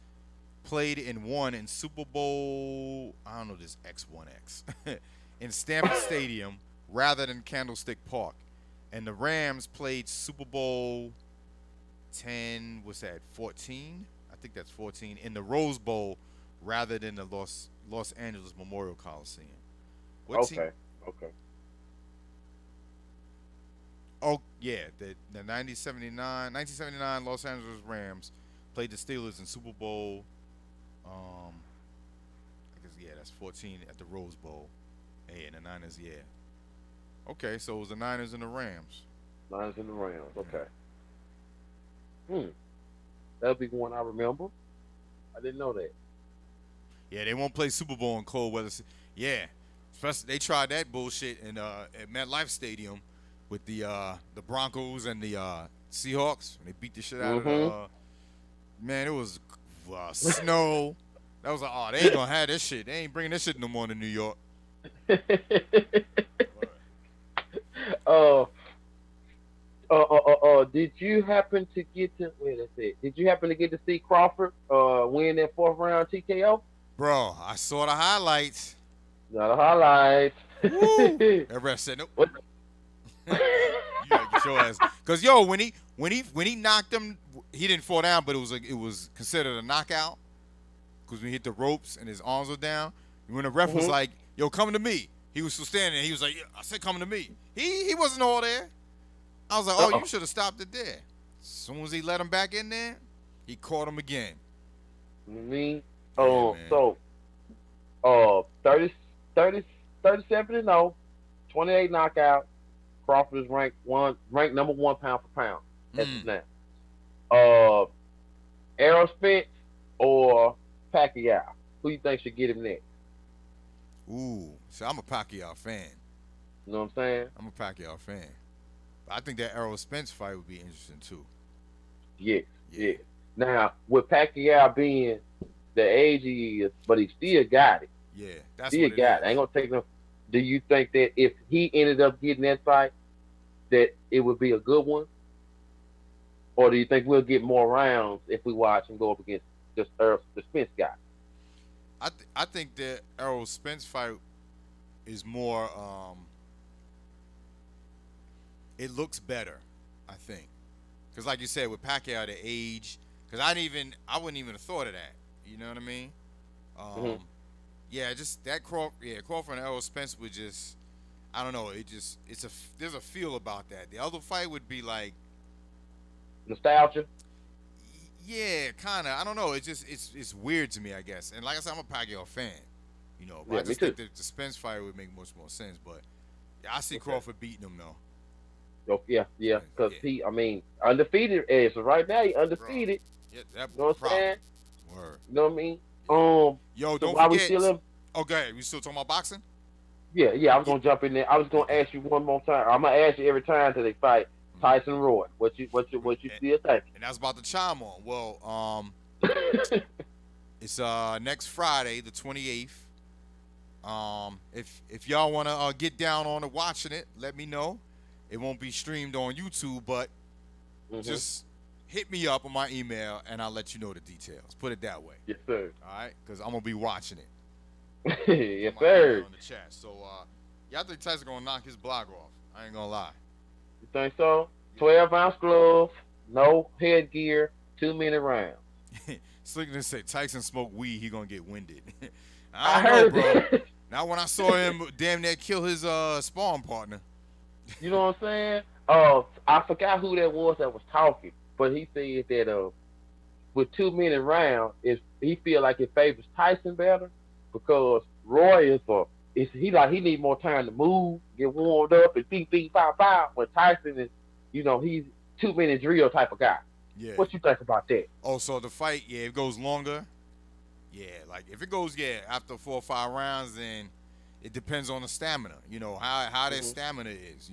played and won in Super Bowl, I don't know this X1X, in Stanford Stadium rather than Candlestick Park. And the Rams played Super Bowl 10, what's that, 14? I think that's 14, in the Rose Bowl rather than the Los Angeles Memorial Coliseum. What team? Okay. Okay. Oh, yeah, the 1979 Los Angeles Rams played the Steelers in Super Bowl. I guess yeah, that's 14 at the Rose Bowl. Hey, and the Niners, yeah. Okay, so it was the Niners and the Rams. Lions and the Rams. Okay. That'll be one I remember. I didn't know that. Yeah, they won't play Super Bowl in cold weather. Yeah, especially they tried that bullshit in at MetLife Stadium with the Broncos and the Seahawks. They beat the shit out of Mm-hmm. the. Man, it was snow. That was like, oh, they ain't gonna have this shit. They ain't bringing this shit no more to New York. Did you happen to get to wait a second? Did you happen to get to see Crawford win that fourth round TKO? Bro, I saw the highlights. Not a highlight. Woo! That ref said, nope. What? You gotta Show ass. Cause yo, when he knocked him, he didn't fall down, but it was considered a knockout. Cause when he hit the ropes and his arms were down, when the ref was like, "Yo, come to me," he was still standing there. He was like, yeah, "I said, come to me." He wasn't all there. I was like, "Oh, you should have stopped it there." As soon as he let him back in there, he caught him again. Me. Yeah, So 30, 37-0, 28 knockout. Crawford is ranked number 1 pound for pound as of now. Errol Spence or Pacquiao? Who you think should get him next? Ooh, so I'm a Pacquiao fan. You know what I'm saying? I'm a Pacquiao fan. But I think that Errol Spence fight would be interesting too. Yes. Now, with Pacquiao being the age he is, but he still got it. Yeah, that's still what it got is. it. Ain't gonna take no. Do you think that if he ended up getting that fight, that it would be a good one? Or do you think we'll get more rounds if we watch him go up against just the Spence guy? I think the Errol Spence fight is more. It looks better, I think, because like you said with Pacquiao, the age. Because I wouldn't even have thought of that. You know what I mean? Yeah, just that Crawford and Errol Spence would just. I don't know. There's a feel about that. The other fight would be like nostalgia. Yeah, kind of. I don't know. It's weird to me, I guess. And like I said, I'm a Pacquiao fan. You know, but Yeah, I just me think too. that the Spence fight would make much more sense. But yeah, I see Okay. Crawford beating him though. Oh, yeah, because Yeah. undefeated. So right now he Bro. undefeated. Yeah, that You know what I'm problem. saying? Word. You know what I mean? Yo, So don't while we forget. still in, Okay, we still talking about boxing? yeah, I was gonna jump in there. I was gonna ask you one more time. I'm gonna ask you every time till they fight Tyson Roy. What you still thinking? And that's about to chime on. Well, it's next Friday, the 28th. If y'all wanna get down on it watching it, let me know. It won't be streamed on YouTube, but just hit me up on my email and I'll let you know the details. Put it that way. Yes, sir. All right, because I'm gonna be watching it. Yes, My sir. email in the chat. So yeah, I think Tyson gonna knock his block off. I ain't gonna lie. You think so? 12-ounce gloves, no headgear, 2-minute rounds. Slick didn't say Tyson smoked weed, he gonna get winded. I I don't heard know, bro. that. Now when I saw him damn near kill his sparring partner. You know what I'm saying? I forgot who that was talking, but he said that with 2-minute round, he feel like it favors Tyson better because Roy he need more time to move, get warmed up, and beat, pow, pow. When Tyson is, he's 2-minute drill type of guy. Yeah. What you think about that? Oh, so the fight, yeah, it goes longer. Yeah, like if it goes, after 4 or 5 rounds, then it depends on the stamina. You know how their stamina is.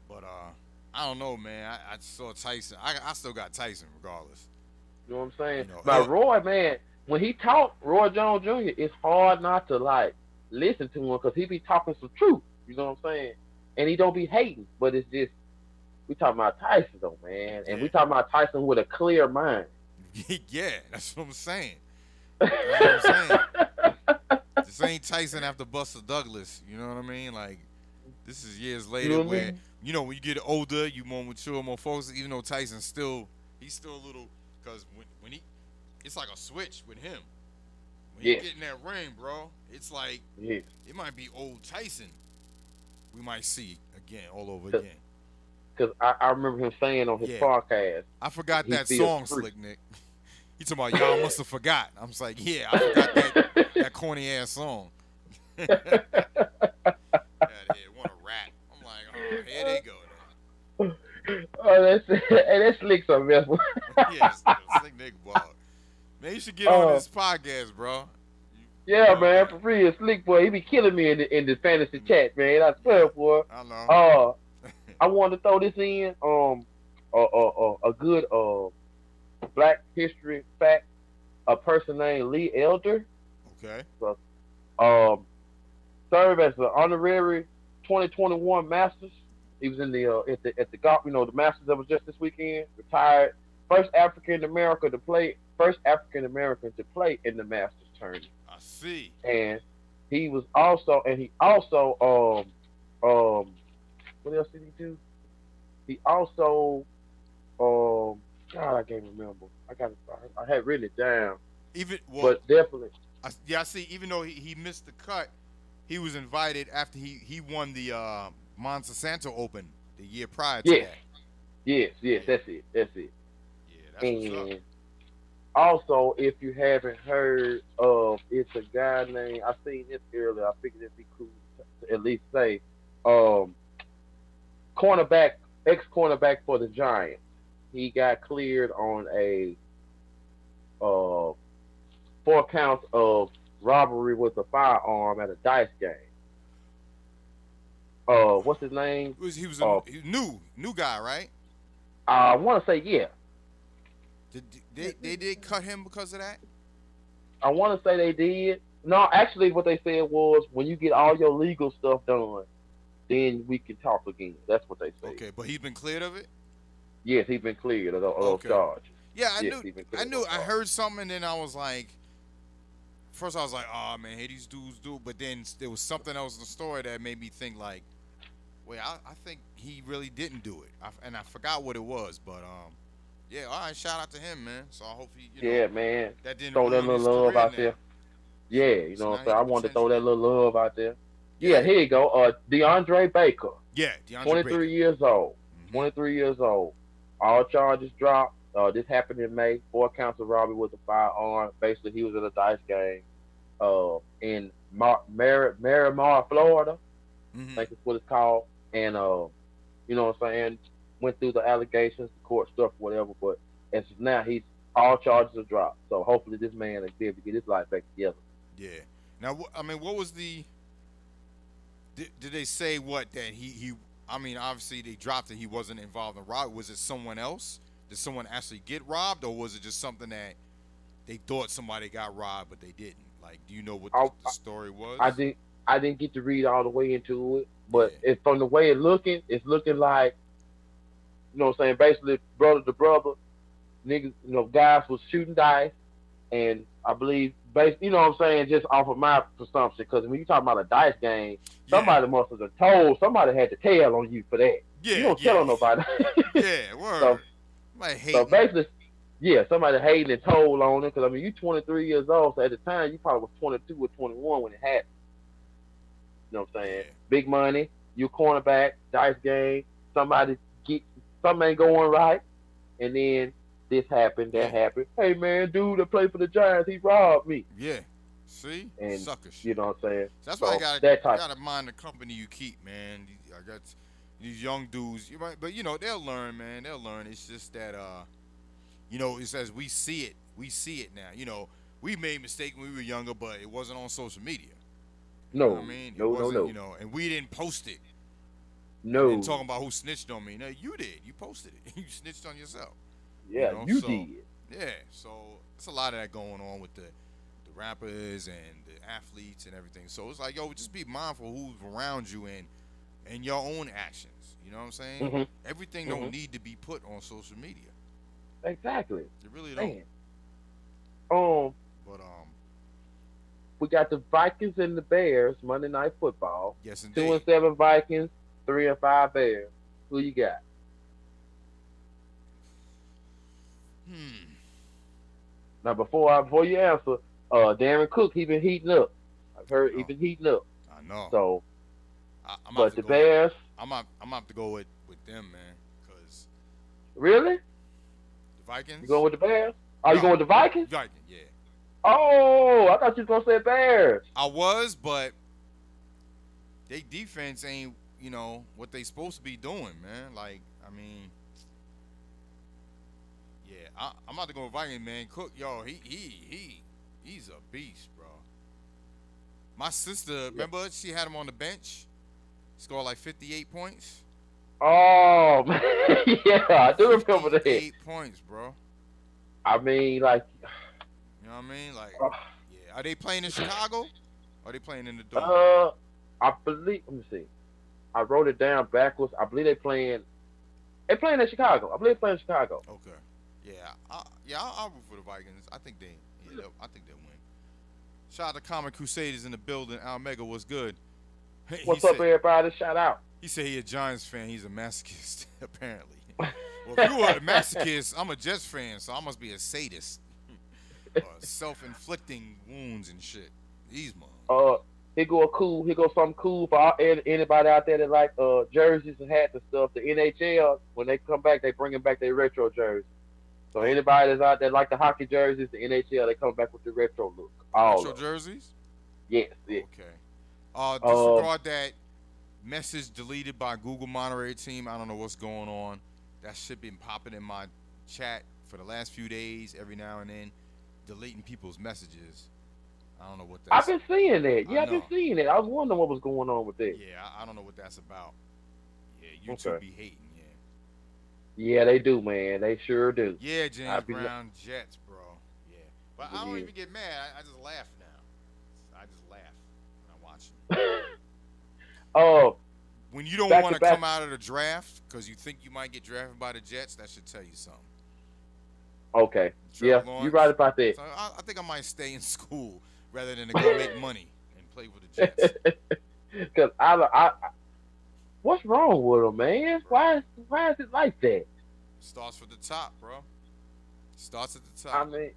But I don't know, man. I saw Tyson. I still got Tyson regardless. You know what I'm saying? You know, But Roy, man, when he talk, Roy Jones Jr., it's hard not to like listen to him because he be talking some truth. You know what I'm saying? And he don't be hating, but it's just we talking about Tyson though, man, and we talking about Tyson with a clear mind. Yeah, that's what I'm saying. That's what I'm saying. This ain't Tyson after Buster Douglas. You know what I mean? Like, this is years later You know what I where, mean? when you get older, you more mature, more focused. Even though Tyson's he's still a little, because when it's like a switch with him. When you get in that ring, bro, it's like, it might be old Tyson we might see again, all over again. Because I remember him saying on his podcast. I forgot that song, Slick Nick. He talking about y'all must have forgot. I'm just like, yeah, I forgot that corny ass song. Yeah, want a rat. I'm like, oh, here they go now. Oh, that's Slick something else. Yeah, Slick Nick ball. Man, you should get on this podcast, bro. Man, for real, Slick boy, he be killing me in the fantasy chat, man. I swear, boy. I know. I wanted to throw this in. A good Black history fact. A person named Lee Elder. Okay. Served as the honorary 2021 Masters. He was in the at the golf, the Masters that was just this weekend. Retired, first African American to play in the Masters tournament. I see. And he also What else did he do? He also, God, I can't remember. I had written it down, Even well, but definitely, yeah, I see. Even though he missed the cut, he was invited after he won the Monte Santo Open the year prior to yes, that. yes, Yeah, that's it. yeah, that's what's up. And also, if you haven't heard of, it's a guy named, I seen this earlier. I figured it'd be cool to at least say, um, cornerback, ex cornerback for the Giants. He got cleared on a uh 4 counts of robbery with a firearm at a dice game. What's his name? He was a Uh, new guy, right? I want to say yeah. They did cut him because of that. I want to say they did. No, actually, what they said was when you get all your legal stuff done, then we can talk again. That's what they said. Okay, but he's been cleared of it. Yes, he's been cleared of those Okay. charges. Yeah, Yes, he's been cleared of those I charges. heard something, and then I was like, first I was like, oh man, hey these dudes do, but then there was something else in the story that made me think like, wait, I think he really didn't do it, and I forgot what it was, but yeah, all right, shout out to him, man. So I hope he, Yeah, man. that didn't Throw that ruin little his love career out now. there. Yeah, you So know what now I'm he saying? I could wanted to throw that potentially, little love out there. Yeah, yeah, here you go. Deandre Baker, yeah, Deandre 23 Baker. years old. Hmm. 23 years old. All charges dropped. This happened in May. 4 counts of robbery with a firearm. Basically, he was at a dice game in Miramar, Florida. I Hmm. think that's what it's called. And you know what I'm saying? Went through the allegations, the court stuff, whatever. But as of now, he's all charges are dropped. So hopefully, this man is able to get his life back together. Yeah. Now, I mean, what was the? Did they say what that he? I mean, obviously they dropped it. He wasn't involved in rob. Was it someone else? Did someone actually get robbed, or was it just something that they thought somebody got robbed, but they didn't? Like, do you know what I, the story I was? didn't I didn't get to read all the way into it, but Yeah. from the way it's looking like, you know what I'm saying, basically brother to brother, niggas, guys was shooting dice, and I believe, you know what I'm saying, just off of my presumption, because when you talk about a dice game, Yeah. somebody must have told, somebody had to tell on you for that. You Yeah. don't Yeah. tell on nobody. Yeah. so Word. Somebody so hating. basically, yeah, somebody hating and told on it, because I mean, you 23 years old, so at the time you probably was 22 or 21 when it happened. You know what I'm saying? Yeah. Big money, you cornerback, dice game, somebody get something ain't going right, and then this happened, that Yeah. happened. Hey man, dude that played for the Giants, he robbed me. Yeah. See, And sucker you shit. know what I'm saying? So that's why So that you type. gotta mind the company you keep, man. I got these young dudes. You might, but they'll learn, man. They'll learn. It's just that it's as we see it. We see it now. We made mistakes when we were younger, but it wasn't on social media. You know what I No, mean? It no, no, wasn't, no. and we didn't post it. And then No. talking about who snitched on me. No, you did. You posted it. You snitched on yourself. Yeah, you So did. yeah. So it's a lot of that going on with the rappers and the athletes and everything. So it's like, yo, just be mindful who's around you and your own actions. You know what I'm saying? Mhm. Everything don't Mhm. need to be put on social media. Exactly. It really don't. Man. Um, But we got the Vikings and the Bears Monday Night Football. yes, Two indeed. and seven Vikings, 3-5 Bears. Who you got? Hmm. Now before you answer, Darren Cook he been heating up. I've I heard he know. been heating up. I know. So, I'm gonna have but to the go with. Bears, I'm gonna have to go with them, man. Cause really? the You Vikings. going with the Bears? Are you No, going with the Vikings? Vikings. Yeah. Oh, I thought you was gonna say Bears. I was, but they defense ain't what they supposed to be doing, man. Like, I mean, yeah, I'm about to go with Vikings, man. Cook, yo, he's a beast, bro. My sister, Yeah. remember, she had him on the bench. Scored like 58 points. Oh man, yeah, I do remember that. 58 points, bro. I mean, like, You know what I mean? Like, uh, yeah. Are they playing in Chicago? Or are they playing in the dome? uh, I believe. Let me see. I wrote it down backwards. I believe they playing. They playing in Chicago. I believe they playing in Chicago. Okay. Yeah. I'll root for the Vikings. I think I think they'll win. Shout out to Common Crusaders in the building. Al Mega was good. He What's up, said everybody? Shout out. He said he a Giants fan. He's a masochist, apparently. Well, if you were a masochist, I'm a Jets fan, so I must be a sadist. Self-inflicting wounds and shit. These motherfuckers. Here go something cool for anybody out there that like jerseys and hats and stuff. The NHL, when they come back, they bringing back their retro jerseys. So anybody that's out there like the hockey jerseys, the NHL, they come back with the retro look. All retro jerseys? Yes. Yeah. Okay. Disregard that message deleted by Google Monterey team. I don't know what's going on. That shit been popping in my chat for the last few days, every now and then, deleting people's messages. I don't know what that's. I've been seeing that. Yeah, I've been seeing it. I was wondering what was going on with that. Yeah, I don't know what that's about. Yeah, YouTube be hating. Yeah, they do, man. They sure do. Yeah, James Brown Jets, bro. Yeah, but I don't even get mad. I just laugh now. I just laugh when I watch them. When you don't want to come out of the draft because you think you might get drafted by the Jets, that should tell you something. Okay. Trevor Lawrence, you're right about that. So I think I might stay in school rather than to go make money and play for the Jets. Because I what's wrong with them, man? Why is it like that? Starts from the top, bro. Starts at the top. I mean,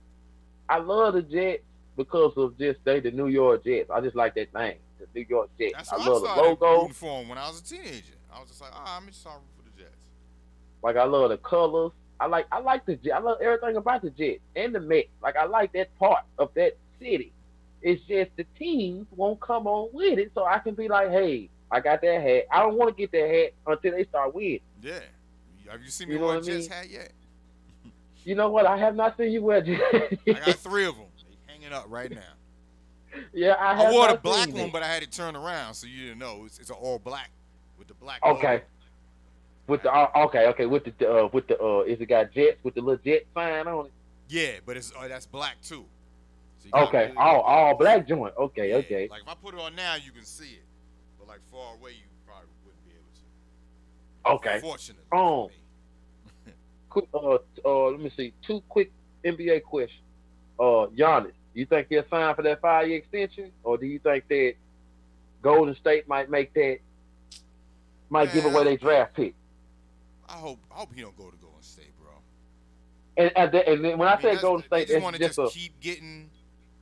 I love the Jets because of just the New York Jets. I just like that name, the New York Jets. That's I love the logo. Rooting for them when I was a teenager. I was just like, I'm just sorry for the Jets. Like I love the colors. I like the Jets. I love everything about the Jets and the Mets. Like I like that part of that city. It's just the teams won't come on with it, so I can be like, hey, I got that hat. I don't want to get that hat until they start winning. Yeah. Have you seen me wear a Jets hat yet? You know what? I have not seen you wear Jets. I got 3 of them. They hanging up right now. Yeah, I wore the black one, but I had it turned around, so you didn't know. It's an all black with the black. Okay. Logo. With the with the is it got Jets with the little jet sign on it? Yeah, but it's that's black too. So okay, all black joint. Okay, yeah. Okay. Like if I put it on now, you can see it, but like far away, you probably wouldn't be able to. Okay. Fortunately. Quick, let me see. 2 quick NBA questions. Giannis, you think he'll sign for that 5-year extension, or do you think that Golden State might make that, give away their draft pick? I hope he don't go to Golden State, bro. And then when I say Golden State, they just want to just keep getting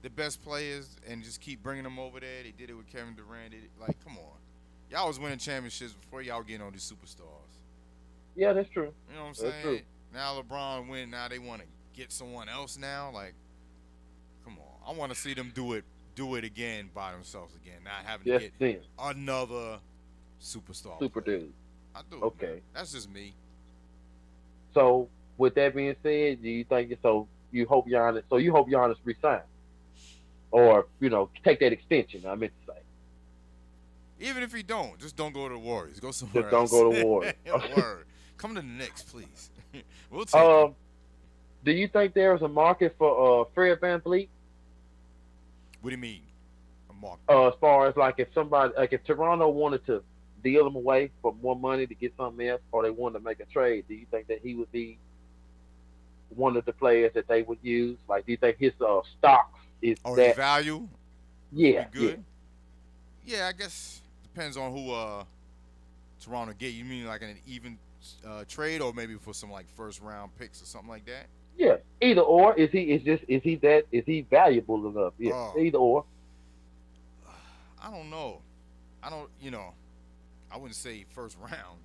the best players and just keep bringing them over there. They did it with Kevin Durant. Like, come on. Y'all was winning championships before y'all getting on these superstars. Yeah, that's true. You know what I'm saying? True. Now LeBron win. Now they want to get someone else now. Like, come on. I want to see them do it again by themselves again. Not having to get another superstar. Super dude. I do. Okay. Man. That's just me. So, with that being said, do you think so? You hope Giannis resigns, or take that extension. I meant to say. Even if he don't, just don't go to the Warriors. Go somewhere else. Just don't go to the Warriors. Word. Come to the Knicks, please. We'll take it. Do you think there's a market for Fred VanVleet? What do you mean, a market? As far as if Toronto wanted to deal him away for more money to get something else, or they wanted to make a trade, do you think that he would be one of the players that they would use? Like, do you think his stocks is his value? Yeah. Good. Yeah, I guess depends on who Toronto get. You mean like an even trade, or maybe for some like first round picks or something like that? Yeah, either or. Is he valuable enough? Yeah, either or. I don't know. I wouldn't say first round.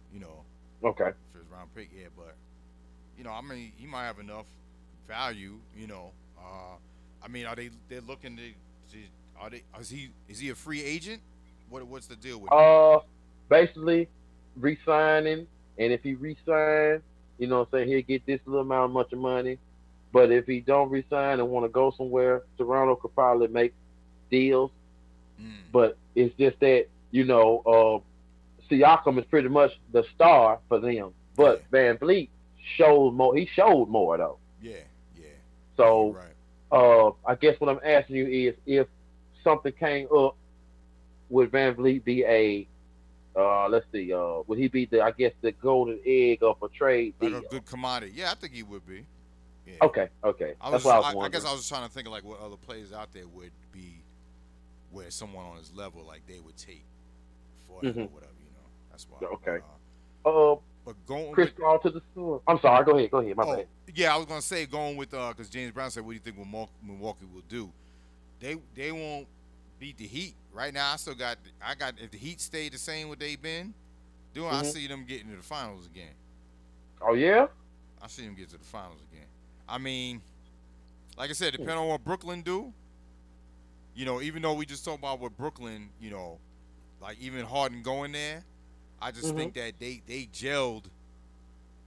Okay. First round pick, yeah, but I mean, he might have enough value. I mean, they're looking to? Is he a free agent? What's the deal with him? Basically, re-signing, and if he re-signs, he'll get this little much of money. But if he don't re-sign and want to go somewhere, Toronto could probably make deals. But it's just that, Siakam is pretty much the star for them. But VanVleet showed more. He showed more, though. Yeah. So, I guess what I'm asking you is, if something came up, would VanVleet be a would he be the golden egg of a trade deal? Like a good commodity. Yeah, I think he would be. Yeah. Okay. That's what I was wondering. I guess I was trying to think of like what other players out there would be where someone on his level like they would take for him or whatever, That's why. Okay. Uh, But going Chris with Paul to the Suns. I'm sorry. Go ahead. Go ahead. My oh bad. yeah, I was gonna say going with because James Brown said, "What do you think Milwaukee will do?" They won't beat the Heat right now. I got if the Heat stay the same what they've been doing, I Hmm. see them getting to the finals again. Oh yeah. I see them get to the finals again. I mean, like I said, Hmm. depending on what Brooklyn do, even though we just talked about what Brooklyn, like even Harden going there, I just Hmm. think that they gelled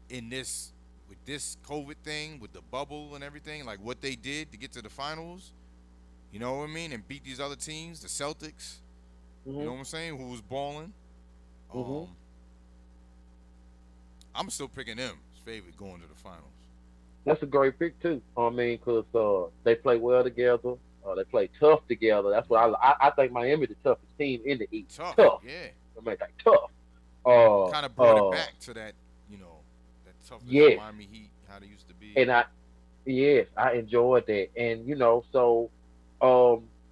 in this with this COVID thing, with the bubble and everything, like what they did to get to the finals. You know what I mean? And beat these other teams, the Celtics. You Hmm. know what I'm saying? Who was balling? Hmm. Um, I'm still picking them as favorite going to the finals. That's a great pick too. I mean, cause they play well together. They play tough together. That's what Mm-hmm. I think Miami the toughest team in the East. Tough, Tough. yeah. I mean, like tough. Uh, Kind of brought it uh, back to that toughness of yes, Miami Heat, how they used to be. and yes, I enjoyed that. And so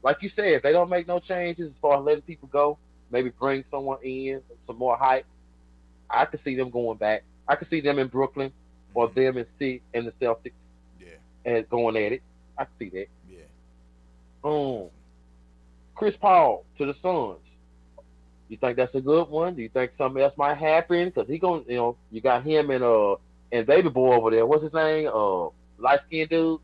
like you said, if they don't make no changes as far as letting people go, maybe bring someone in, some more hype. I could see them going back. I could see them in Brooklyn or Mm-hmm. them in the Celtics Yeah, and going at it. I can see that. yeah, yeah, Um, definitely. Chris Paul to the Suns. You think that's a good one? Do you think something else might happen? Because he going, you got him and baby boy over there. What's his name? Light skinned dude.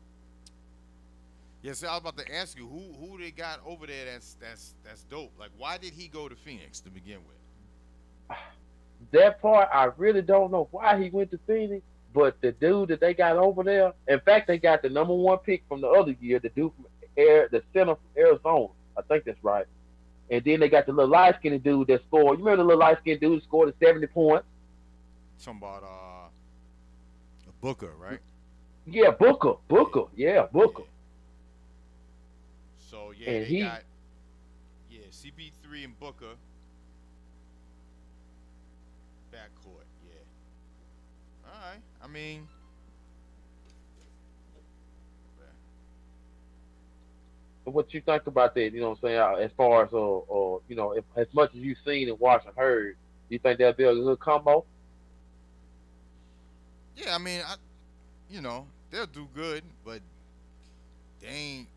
Yeah, so I was about to ask you who they got over there that's dope. Like, why did he go to Phoenix to begin with? That part I really don't know why he went to Phoenix, but the dude that they got over there. In fact, they got the number one pick from the other year, the dude from the center from Arizona. I think that's right. And then they got the little light skinned dude that scored. You remember the little light skinned dude that scored the 70 points? Talking about Booker, right? Yeah, Booker. Yeah, Booker. Yeah, yeah. Booker. So yeah, And they he got CP3 and Booker backcourt. Yeah. All right. I mean, what you think about that? You know what I'm saying? As far as if, as much as you've seen and watched and heard, do you think that'll be a good combo? yeah. I mean, they'll do good, but they ain't,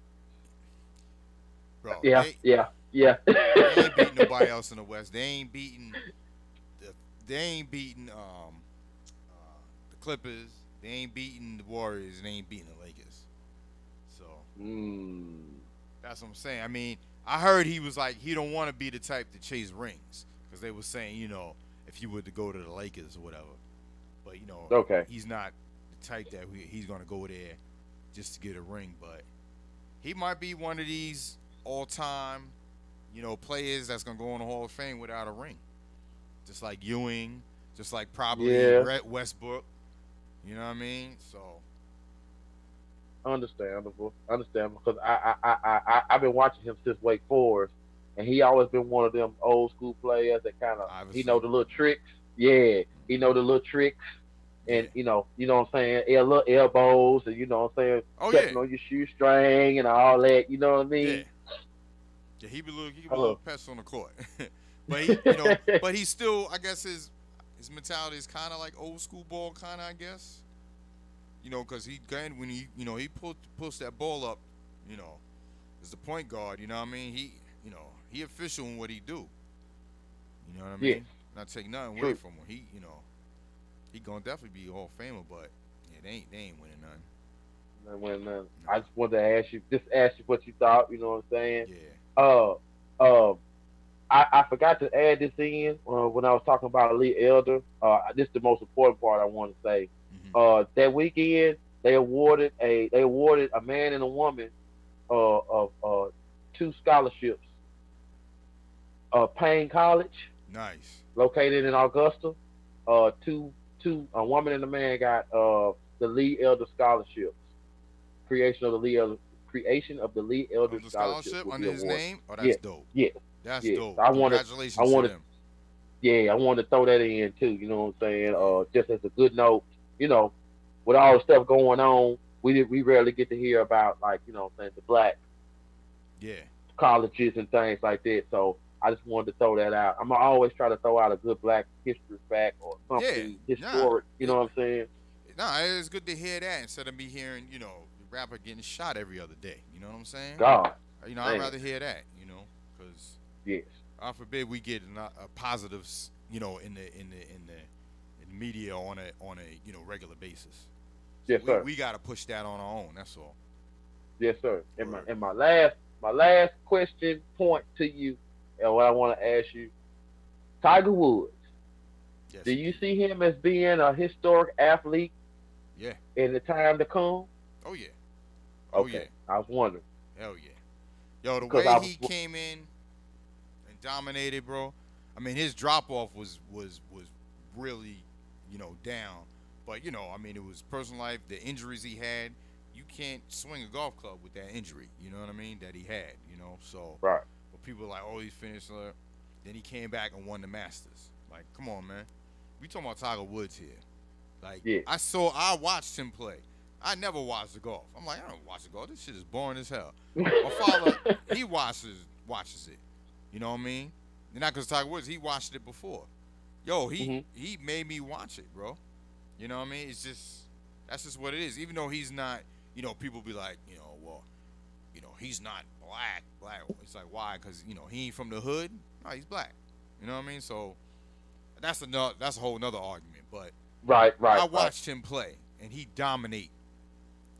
bro. Yeah, yeah, yeah. They ain't beating nobody else in the West. The they ain't beating the Clippers. They ain't beating the Warriors. And they ain't beating the Lakers. So mm, that's what I'm saying. I mean, I heard he was like he don't want to be the type to chase rings because they were saying if he were to go to the Lakers or whatever, but okay. he's not the type that he's gonna go there just to get a ring. But he might be one of these all-time players that's gonna go in the Hall of Fame without a ring, just like Ewing, just like probably Yeah, Westbrook. You know what I mean? So understandable. Understandable. Because I've been watching him since Wake Forest, and he always been one of them old school players that kind of he know obviously, the little tricks. Yeah, he know the little tricks, yeah. and what I'm saying, little elbows, and what I'm saying, Oh yeah, stepping on your shoestring and all that. You know what I yeah. mean? Yeah, he be a little Hello. pest on the court, but he's still. I guess his mentality is kind of like old school ball, kind of. I guess because he when he pulls that ball up, you know, as the point guard. You know what I mean? He official in what he do. You know what I Yes, mean? Not take nothing away true. from him. He gonna definitely be a Hall of Famer, but yeah, they ain't winning nothing. I Nah. just wanted to ask you what you thought. You know what I'm saying? Yeah. Uh, uh, I forgot to add this in when I was talking about Lee Elder. This is the most important part I want to say. Hmm. That weekend they awarded a man and a woman of two scholarships. Payne College, Nice. located in Augusta. A woman and a man got the Lee Elder scholarships. Creation of the Lee Elder Creation of the Lee Elder Of the scholarships scholarship will be under his awarded. name? Oh, that's Yes, dope. yes, That's yes. dope. I Congratulations to wanted them. Yeah, I wanted to throw that in too. You know what I'm saying? Yeah. Just as a good note, you know, with all the stuff going on, we rarely get to hear about, like, what I'm saying, the black Yeah. colleges and things like that. So I just wanted to throw that out. I'm always try to throw out a good black history fact or Yeah, something nah, historic. You know it, what I'm saying? nah. It's good to hear that instead of me hearing, the rapper getting shot every other day. You know what I'm saying? God, I'd man, rather hear that. Because yes, God forbid we get a positives, in the media on a regular basis. So yes, we sir, we gotta push that on our own. That's all. yes, sir. And my Word. and my last question point to you, and what I want to ask you, Tiger Woods. Do Yes, you indeed. see him as being a historic athlete Yeah. in the time to come? Oh yeah. Oh yeah. Okay, I was wondering Hell yeah. Yo, the because way I he was came in and dominated, bro. I mean, his drop off was really, down. But it was personal life, the injuries he had. You can't swing a golf club with that injury. You know what I mean? That he had. So, right. but people are like, oh, he's finished. Then he came back and won the Masters. Like, come on, man. We talking about Tiger Woods here. Like, Yeah, I watched him play. I never watched the golf. I'm like, I don't watch the golf. This shit is boring as hell. My father, he watches it. You know what I mean? And not because Tiger Woods, he watched it before. Yo, he hmm he made me watch it, bro. You know what I mean? It's just that's just what it is. Even though he's not, people be like, well, he's not black. Black. It's like why? Because he ain't from the hood. No, he's black. You know what I mean? So that's a whole nother argument. But right, right, I right. watched him play, and he dominate.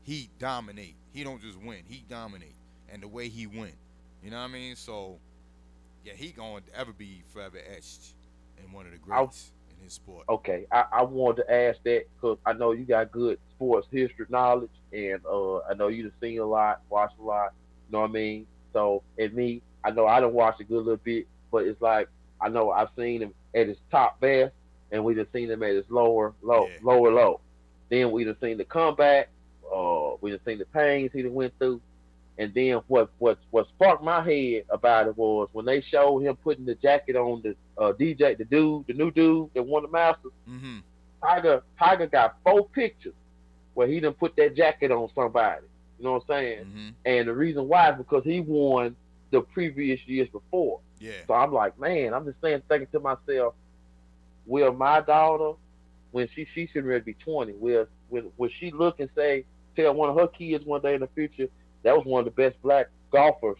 He dominate. He don't just win. He dominate, and the way he win. You know what I mean? So yeah, he going to ever be forever etched in one of the I greats in his sport. Okay, I wanted to ask that because I know you got good sports history knowledge, and I know you have seen a lot, watched a lot. You know what I mean? So, and me, I know I done watched a good little bit, but it's like I know I've seen him at his top best, and we just seen him at his lower, low, Yeah, lower, low. Then we just seen the comeback. We just seen the pains he done went through. And then what sparked my head about it was when they showed him putting the jacket on the DJ, the new dude that won the Masters. mm-hmm. Tiger got 4 pictures where he done put that jacket on somebody. You know what I'm saying? Mm-hmm. And the reason why is because he won the previous years before. Yeah, So I'm like, man, I'm just saying, thinking to myself, will my daughter, when she should really be 20, will she look and say, tell one of her kids one day in the future that was one of the best black golfers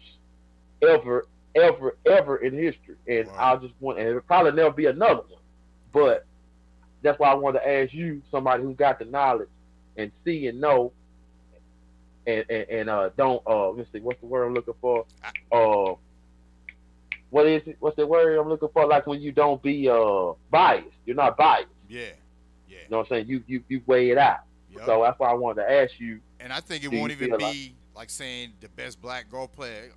ever, ever, ever in history. And right. I just want, and it'll probably never be another one. Right. But that's why I wanted to ask you, somebody who got the knowledge and see and know, and don't let's see, what's the word I'm looking for? I, Uh, what is it? What's the word I'm looking for? Like when you don't be biased, you're not biased. yeah, yeah, You know what I'm saying? You weigh it out. yep. So that's why I wanted to ask you, And I think it do won't you even feel like be like saying the best black golf player,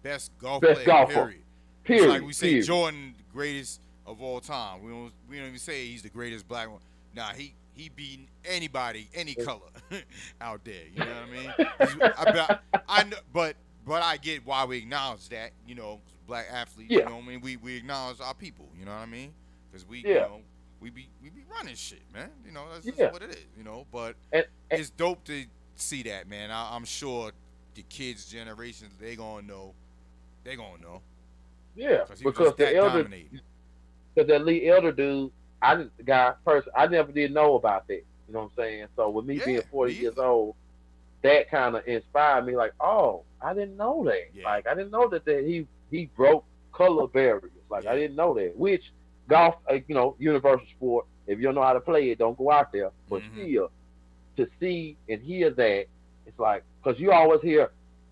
best golf best player. golfer? Period. It's like Period. we say Period. Jordan, the greatest of all time. We don't even say he's the greatest black one. Nah, he beating anybody, any color out there. You know what I mean? I know, but I get why we acknowledge that. Black athletes. You Yeah. know what I mean? We acknowledge our people. You know what I mean? Because Yeah. we be running shit, man. That's just Yeah. what it is. But And it's dope to see that, man. I'm sure the kids' generations they gonna know. They gonna know yeah, because he was because just that dominating. that Lee Elder dude, the guy person, I never did know about that. You know what I'm saying? So with me being Yeah, 40 me years either. old, that kind of inspired me. Like, oh, I didn't know that. Yeah, Like, I didn't know that he broke color barriers. Like, I yeah. didn't know that. Which golf, universal sport. If you don't know how to play it, don't go out there. But Mm-hmm. still, to see and hear that, it's like because you always hear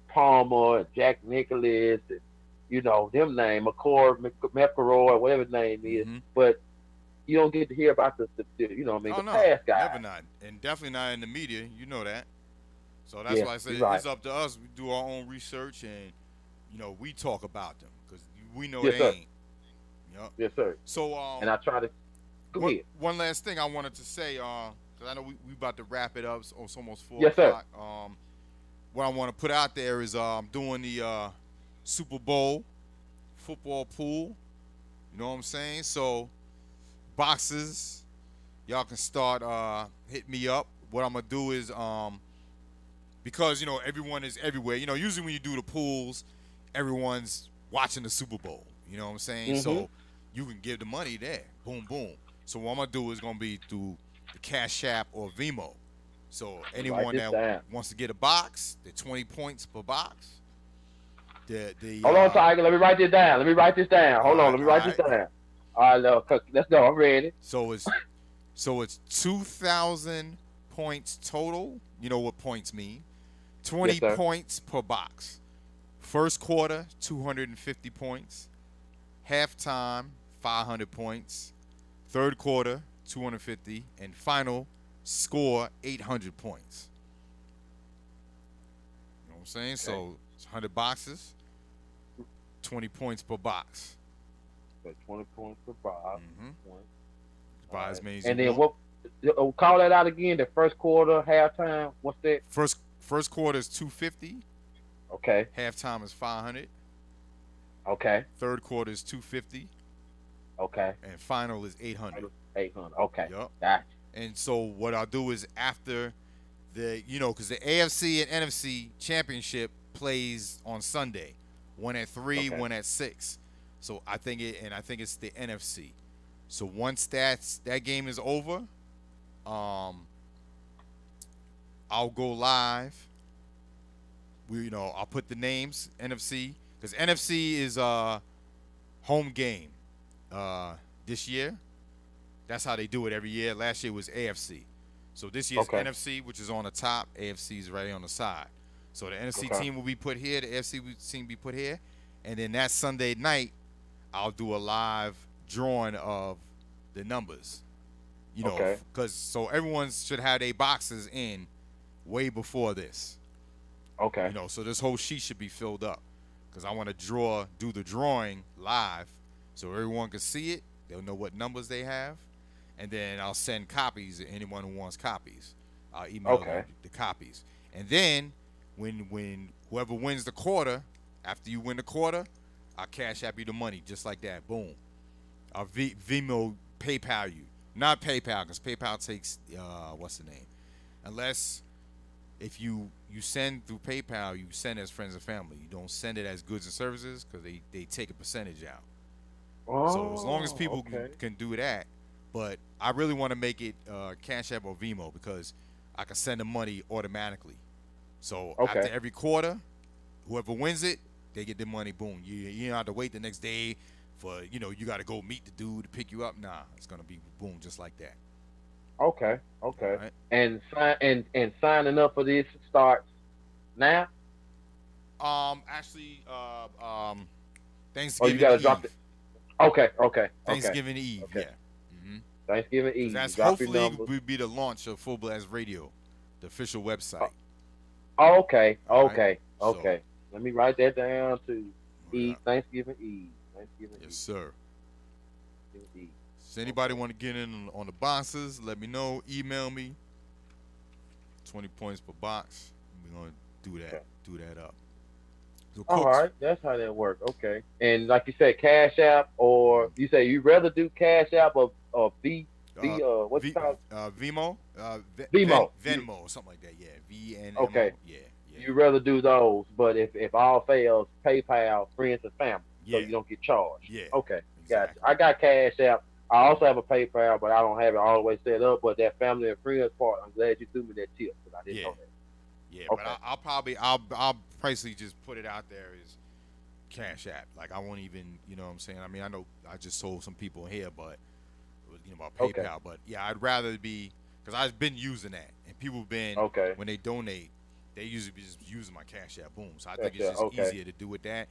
Palmer and Jack Nicklaus and them name McElroy, whatever his name is, Mm-hmm. but you don't get to hear about Oh the no, past never guys. not, and definitely not in the media. You know that. So that's Yeah, why I say you're right. it's up to us. We do our own research and we talk about them because we know Yes, they sir. ain't. Yep. Yes, sir. So And I try to go ahead. one last thing I wanted to say, because I know we about to wrap it up. So it's almost four Yes, sir. o'clock. What I want to put out there is I'm doing the Super Bowl football pool. You know what I'm saying? So boxes, y'all can start hit me up. What I'm gonna do is because everyone is everywhere. Usually when you do the pools, everyone's watching the Super Bowl. You know what I'm saying? Mm-hmm. So you can give the money there. Boom, boom. So what I'm gonna do is gonna be through the Cash App or Vimo. So Write anyone this that down. wants to get a box, the 20 points per box. The Hold on, Tiger. Let me write this down. Let me write this down. all Hold on. right, Let me all write this right. down. All right, let's go. I'm ready. So it's 2,000 points total. You know what points mean? Yes, 20 sir. points per box. First quarter, 250 points. Halftime, 500 points. Third quarter, 250, and final score 800 points. You know what I'm saying? Okay. So it's 100 boxes, 20 points per box. So 20 points per box. Mm-hmm. Point. Buy All as right. many as And you then want. call that out again. The first quarter, halftime. What's that? First quarter is 250. Okay. Halftime is 500. Okay. Third quarter is 250, Okay. and final is 800. 800. Okay. Yup. Gotcha. And so what I'll do is after because the AFC and NFC championship plays on Sunday, one at 3, Okay. one at 6. So I think it's the NFC. So once that game is over, I'll go live. I'll put the names NFC because NFC is home game this year. That's how they do it every year. Last year was AFC. So this year's Okay. NFC, which is on the top, AFC is right on the side. So the NFC Okay. team will be put here, the AFC team will be put here, and then that Sunday night, I'll do a live drawing of the numbers. Okay. Because so everyone should have their boxes in way before this. Okay. So this whole sheet should be filled up because I want to do the drawing live so everyone can see it. They'll know what numbers they have. And then I'll send copies to anyone who wants copies. I'll email them the copies. And then when whoever wins the quarter, after you win the quarter, I'll cash app you the money just like that. Boom. I'll Vimo PayPal you. Not PayPal because PayPal takes, what's the name? Unless if you send through PayPal, you send as friends and family. You don't send it as goods and services because they take a percentage out. Oh, So as long as people okay. can do that, but I really want to make it Cash App or Vimo because I can send the money automatically. So Okay. after every quarter, whoever wins it, they get the money. Boom. You don't have to wait the next day for you got to go meet the dude to pick you up. Nah, it's gonna be boom just like that. Okay. Okay. All right. And signing up for this starts now. Actually, Oh, you Thanksgiving gotta Eve. drop it. Okay. Okay. Thanksgiving Eve. Okay. Yeah. Mm-hmm. Thanksgiving Eve. That's Drop your hopefully numbers. will be the launch of Fullblast Radio, the official website. Okay. All right. Okay. So, Okay. Let me write that down too. yeah. Thanksgiving Eve. Thanksgiving Yes, Eve. sir. Thanksgiving Eve. So anybody want to get in on the boxes, let me know. Email me. 20 points per box. We're gonna do that. Okay. Do that up. So All Cooks, right, that's how that works. Okay, and like you said, Cash App, or you say you rather do Cash App or what's V, it called? Vimo, Vimo. Venmo, or something like that. Yeah, VNMO. Okay. Yeah. You rather do those, but if all fails, PayPal, friends and family, so Yeah. you don't get charged. Yeah. Okay, Exactly. gotcha. I got Cash App. I also have a PayPal, but I don't have it all the way set up. But that family and friends part, I'm glad you threw me that tip because I didn't know that. Yeah, Okay. but I'll basically just put it out there as Cash App. Like I won't even, you know what I'm saying? I mean, I know I just sold some people here, but about PayPal. Okay. But yeah, I'd rather be because I've been using that, and people have been Okay. when they donate, they usually be just using my Cash App. Boom. So I Cash think it's App, just okay. easier to do with that,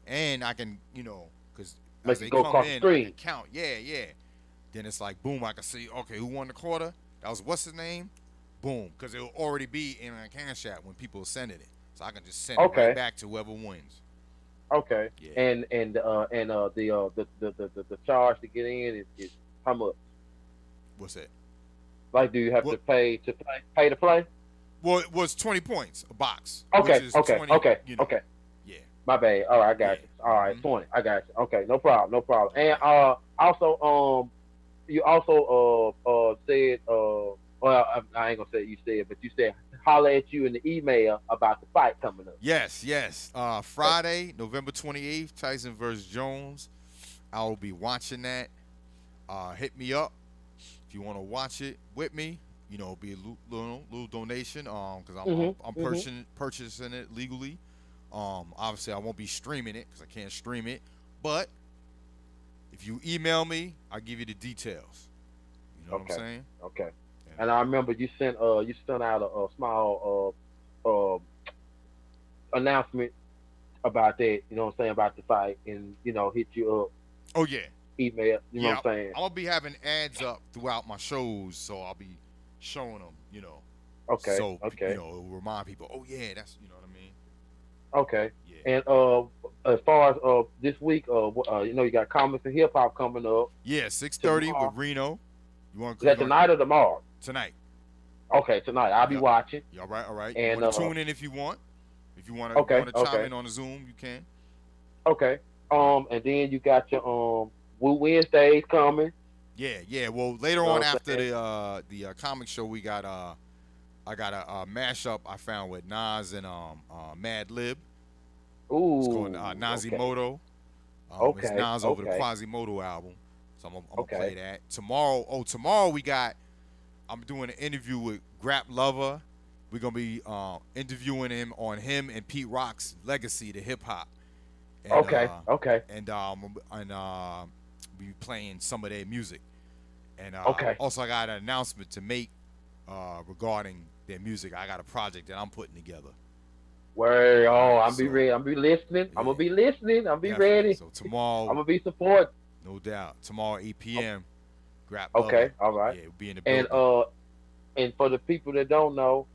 and I can, because Make as it they go come across the in, I screen. can count. Yeah. Then it's like boom, I can see okay, who won the quarter? That was what's his name? Boom, because it'll already be in my Cash App when people are sending it, so I can just send it Okay. right back to whoever wins. Okay. Yeah. And the charge to get in is how much? What's that? Like, do you have to pay to play? Well, it was 20 points a box. Okay. Which is Okay. 20, Okay. Okay. Yeah. My bad. All right, I got you. All right, 20. I got you. Okay, no problem. No problem. And also you also said well, I ain't gonna say you said, but you said holler at you in the email about the fight coming up. Yes. Friday, November 28th, Tyson versus Jones. I will be watching that. Hit me up if you want to watch it with me. You know, be a little donation. Because I'm Mhm. purchasing it legally. Obviously I won't be streaming it because I can't stream it. But if you email me, I'll give you the details. You know what I'm Okay. saying? Okay. Yeah. And I remember you sent out a small announcement about that. You know what I'm saying, about the fight, and hit you up, Oh yeah. email. You know Yeah. what I'm saying? I'm gonna be having ads up throughout my shows, so I'll be showing them. Okay. So Okay. it'll remind people. Oh yeah, that's you know what I mean. Okay. Yeah. And as far as this week, you got comics and hip hop coming up Yeah. 6:30 with tomorrow. Reno. You want Is you that gonna tonight or tomorrow? tonight? Okay, tonight. I'll be Yep. watching. Yeah, all right. All right. You And want to tune in if you want. If you okay, want to chime okay, in on the Zoom, you can. okay. All right. And then you got your Woo Wednesdays coming. Yeah, yeah. Well, later You know on what I'm after saying? the comic show, we got I got a mashup I found with Nas and Mad Lib. It's called Ooh, okay, Nazimoto. It's okay, Nas over the okay, Quasimoto album, so I'm gonna play okay, that tomorrow. Oh, tomorrow I'm doing an interview with Grap Lover. We're gonna be interviewing him on him and Pete Rock's legacy to hip hop, and okay, uh, okay, and be playing some of their music. And okay. also, I got an announcement to make regarding their music. I got a project that I'm putting together. Where All right, I'm be so ready. I'm be listening. I'm gonna yeah, be listening. I'm be definitely. ready. So I'm tomorrow, gonna be supporting. no doubt, tomorrow 8 O- p.m. Grap Lover, Okay, all right. yeah, we'll be in the And building. for the people that don't know,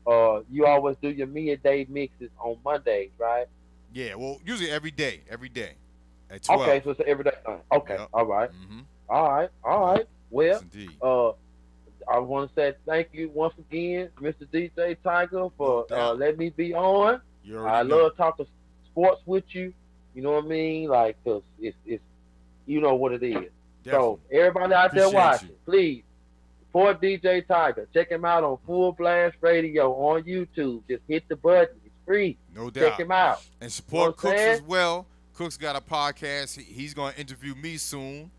you always do your midday mixes on Mondays, right? Yeah, well, usually every day at Okay, 12. so it's an everyday thing. Okay, Yep. all right, Mm-hmm. all right, all Yep. right. Yes, Well, indeed. uh, I want to say thank you once again, Mr. DJ Tiger, No for doubt. letting me be on. You already I know. love talking sports with you. You know what I mean? Like, 'cause it's you know what it is. So Definitely. everybody out there Appreciate you. watching, please support DJ Tiger. Check him out on Full Blast Radio on YouTube. Just hit the button. It's free. No Check doubt. him out. And You know support what I'm Cooks saying? as well. Cooks got a podcast. He's going to interview me soon.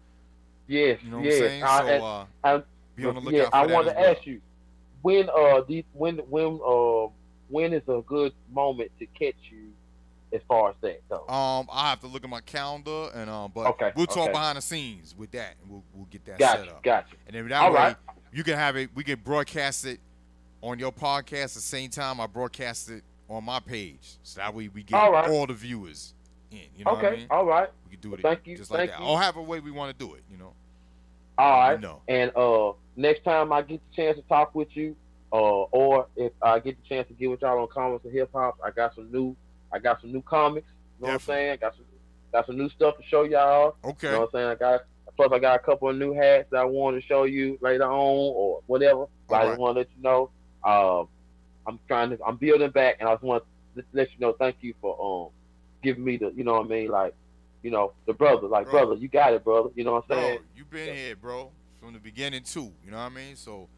Yes, You know what I'm yes. saying? So And be on the yeah, lookout I for that want as to well. ask you when is a good moment to catch you as far as that goes? I have to look at my calendar and but Okay, we'll talk okay. behind the scenes with that and we'll get that set Gotcha, up. gotcha. And then that All right. way you can have it we can broadcast it on your podcast at the same time I broadcast it on my page. So that way we get All right. all the viewers in. You know what I Okay. mean? All right. We can do Well, it thank you. just like Thank that. you. I'll have a way we want to do it, All Let me right. know. And next time I get the chance to talk with you, or if I get the chance to get with y'all on comics and hip hop, I got some new comics. You know what I'm Definitely. saying? Got some new stuff to show y'all. You know Okay. what I'm saying? I got a couple of new hats that I want to show you later on or whatever. But All I right. just want to let you know. I'm building back, and I just want to let you know. Thank you for giving me the, you know what I mean, like, the brother, like, Bro. brother, you got it, brother. You know what I'm saying? Bro, you been here, bro, from the beginning too. You know what I mean? So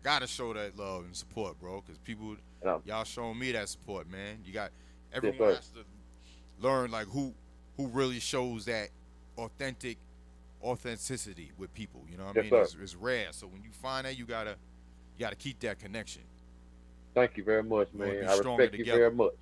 gotta show that love and support, bro, because people, Yeah. y'all showing me that support, man. Yes, Everyone sir. has to learn like who really shows that authenticity with people. You know what I Yes, mean? sir. It's rare. So when you find that, you gotta keep that connection. Thank you very much, We want to man. be I stronger respect you together. very much.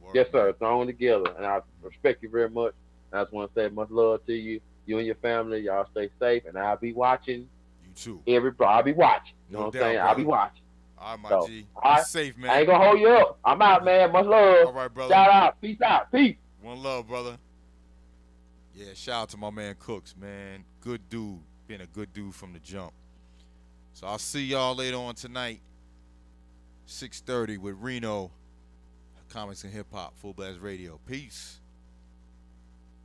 Word, Yes, man. sir. Thrown together, and I respect you very much. And I just want to say much love to you, you and your family. Y'all stay safe, and I'll be watching You too. I'll be watching. You No know what I'm doubt, saying? I'll be brother. watching. All right, my So, G. all Be right. safe, I man. ain't gonna hold you up. I'm out, man. Much love. All right, brother. Shout out. Peace out. Peace. One love, brother. Yeah, shout out to my man Cooks, man. Good dude. Been a good dude from the jump. So I'll see y'all later on tonight, 6:30 with Reno, Comics and Hip Hop, Full Blast Radio. Peace.